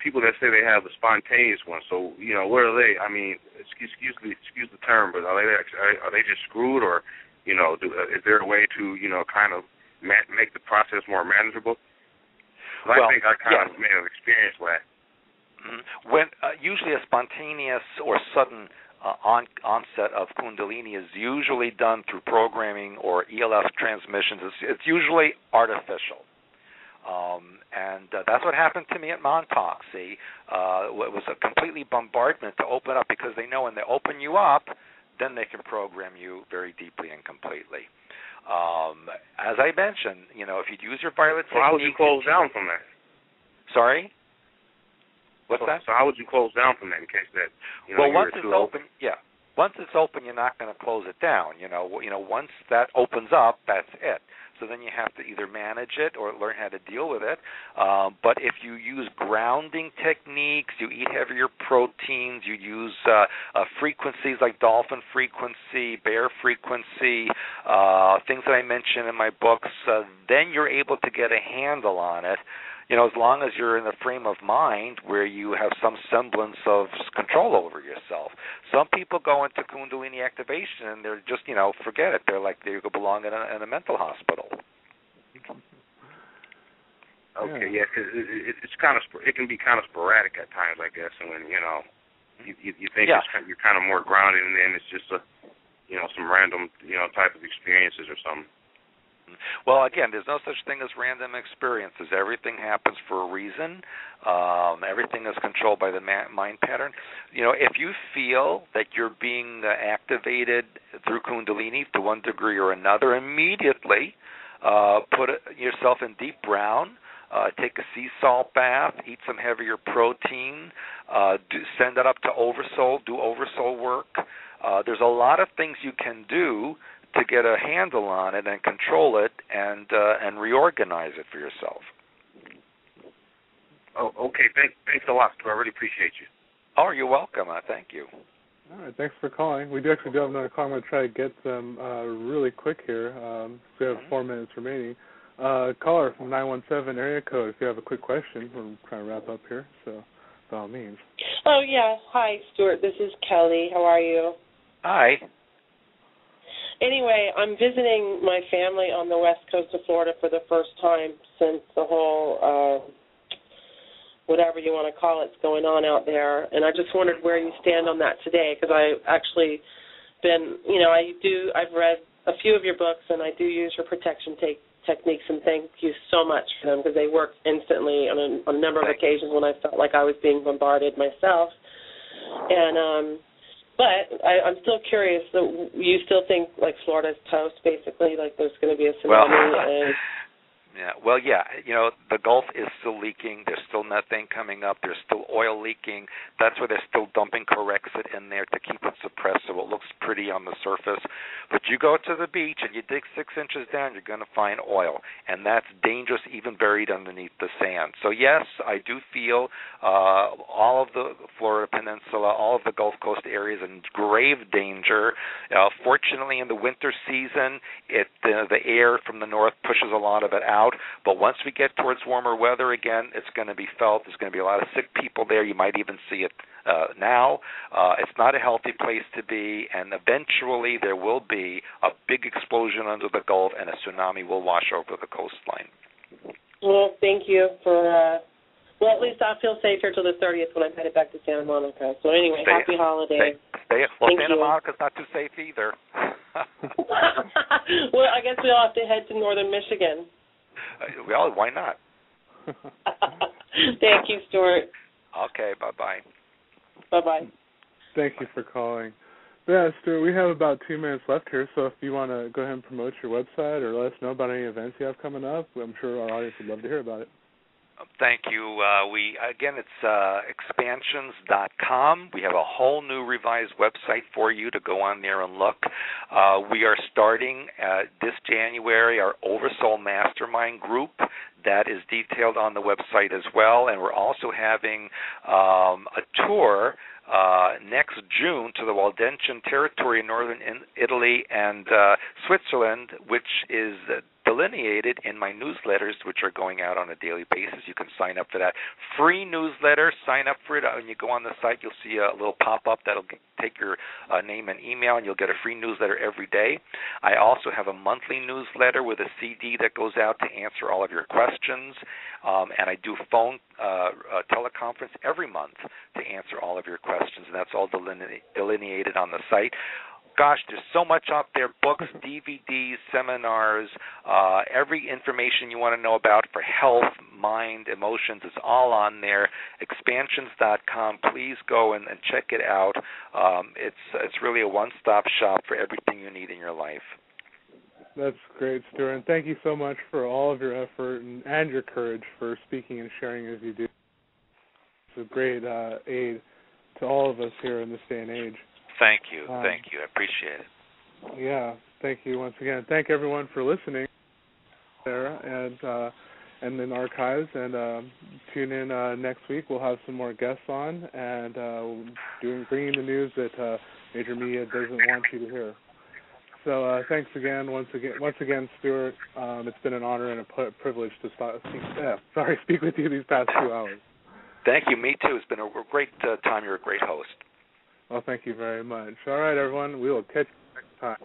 Speaker 8: people that say they have the spontaneous one. So what are they? Excuse the term, but are they just screwed, or is there a way to kind of make the process more manageable? Well, I think I kind of may have experienced that.
Speaker 3: Mm-hmm. When usually a spontaneous or sudden onset of Kundalini is usually done through programming or ELF transmissions. It's usually artificial. And that's what happened to me at Montauk, see. It was a completely bombardment to open up, because they know when they open you up, then they can program you very deeply and completely. As I mentioned, if you'd use your violet technique...
Speaker 8: How would you close down from that?
Speaker 3: Sorry? What's that?
Speaker 8: So how would you close down from that in case that
Speaker 3: once it's open, once it's open, you're not going to close it down. Once that opens up, that's it. So then you have to either manage it or learn how to deal with it. But if you use grounding techniques, you eat heavier proteins, you use frequencies like dolphin frequency, bear frequency, things that I mention in my books, then you're able to get a handle on it. As long as you're in the frame of mind where you have some semblance of control over yourself. Some people go into Kundalini activation and they're just, forget it. They're like they belong in a mental hospital.
Speaker 8: Okay, yeah, because it's kind of it can be kind of sporadic at times, I guess, and when you think you're kind of more grounded, and then it's just some random type of experiences or something.
Speaker 3: Well, again, there's no such thing as random experiences. Everything happens for a reason. Everything is controlled by the mind pattern. If you feel that you're being activated through Kundalini to one degree or another, immediately put yourself in deep brown, take a sea salt bath, eat some heavier protein, send it up to Oversoul, do Oversoul work. There's a lot of things you can do to get a handle on it and control it and reorganize it for yourself.
Speaker 8: Oh, okay. Thanks a lot, Stu. I really appreciate you.
Speaker 3: Oh, you're welcome. Thank you.
Speaker 2: All right, thanks for calling. We do have another call. I'm going to try to get them really quick here. We have 4 minutes remaining. Caller from 917 area code, if you have a quick question. We're trying to wrap up here, so by all means.
Speaker 9: Oh, yeah. Hi, Stuart. This is Kelly. How are you?
Speaker 3: Hi.
Speaker 9: Anyway, I'm visiting my family on the west coast of Florida for the first time since the whole, whatever you want to call it's going on out there. And I just wondered where you stand on that today, because I've actually been, I've read a few of your books, and I do use your protection techniques, and thank you so much for them, because they work instantly on a number of occasions when I felt like I was being bombarded myself. And, but I'm still curious. So you still think like Florida's toast, basically, like there's going to be a tsunami?
Speaker 3: The Gulf is still leaking. There's still methane coming up. There's still oil leaking. That's why they're still dumping Corexit in there to keep it suppressed so it looks pretty on the surface. But you go to the beach and you dig 6 inches down, you're going to find oil, and that's dangerous even buried underneath the sand. So, yes, I do feel all of the Florida Peninsula, all of the Gulf Coast areas in grave danger. Fortunately, in the winter season, the air from the north pushes a lot of it out. But once we get towards warmer weather again, it's going to be felt. There's going to be a lot of sick people there. You might even see it now. It's not a healthy place to be, and eventually there will be a big explosion under the Gulf, and a tsunami will wash over the coastline.
Speaker 9: Well, thank you for... well, at least I'll feel safe here till the 30th when I'm headed back to Santa Monica. So anyway, happy holidays.
Speaker 3: Santa Monica's not too safe either.
Speaker 9: Well, I guess we all have to head to northern Michigan.
Speaker 3: Well, why not?
Speaker 9: Thank you, Stuart.
Speaker 3: Okay, bye-bye.
Speaker 9: Bye-bye.
Speaker 2: Thank you for calling. Yeah, Stuart, we have about 2 minutes left here, so if you want to go ahead and promote your website or let us know about any events you have coming up, I'm sure our audience would love to hear about it.
Speaker 3: Thank you. It's expansions.com. We have a whole new revised website for you to go on there and look. We are starting this January our Oversoul Mastermind group. That is detailed on the website as well, and we're also having a tour next June to the Waldensian territory in northern Italy and Switzerland, which is delineated in my newsletters, which are going out on a daily basis. You can sign up for that free newsletter. Sign up for it. When you go on the site, you'll see a little pop-up that'll take your name and email, and you'll get a free newsletter every day. I also have a monthly newsletter with a CD that goes out to answer all of your questions, and I do phone teleconference every month to answer all of your questions, and that's all delineated on the site. Gosh, there's so much out there, books, DVDs, seminars, every information you want to know about for health, mind, emotions is all on there. Expansions.com. Please go and check it out. It's really a one-stop shop for everything you need in your life.
Speaker 2: That's great, Stuart, and thank you so much for all of your effort and your courage for speaking and sharing as you do. It's a great aid to all of us here in this day and age.
Speaker 3: Thank you. I appreciate it.
Speaker 2: Yeah, thank you once again. Thank everyone for listening there and in archives. And tune in next week. We'll have some more guests on and bringing the news that major media doesn't want you to hear. So thanks again, once again, Stuart. It's been an honor and a privilege to speak with you these past 2 hours.
Speaker 3: Thank you. Me too. It's been a great time. You're a great host.
Speaker 2: Well, thank you very much. All right, everyone. We will catch you next time.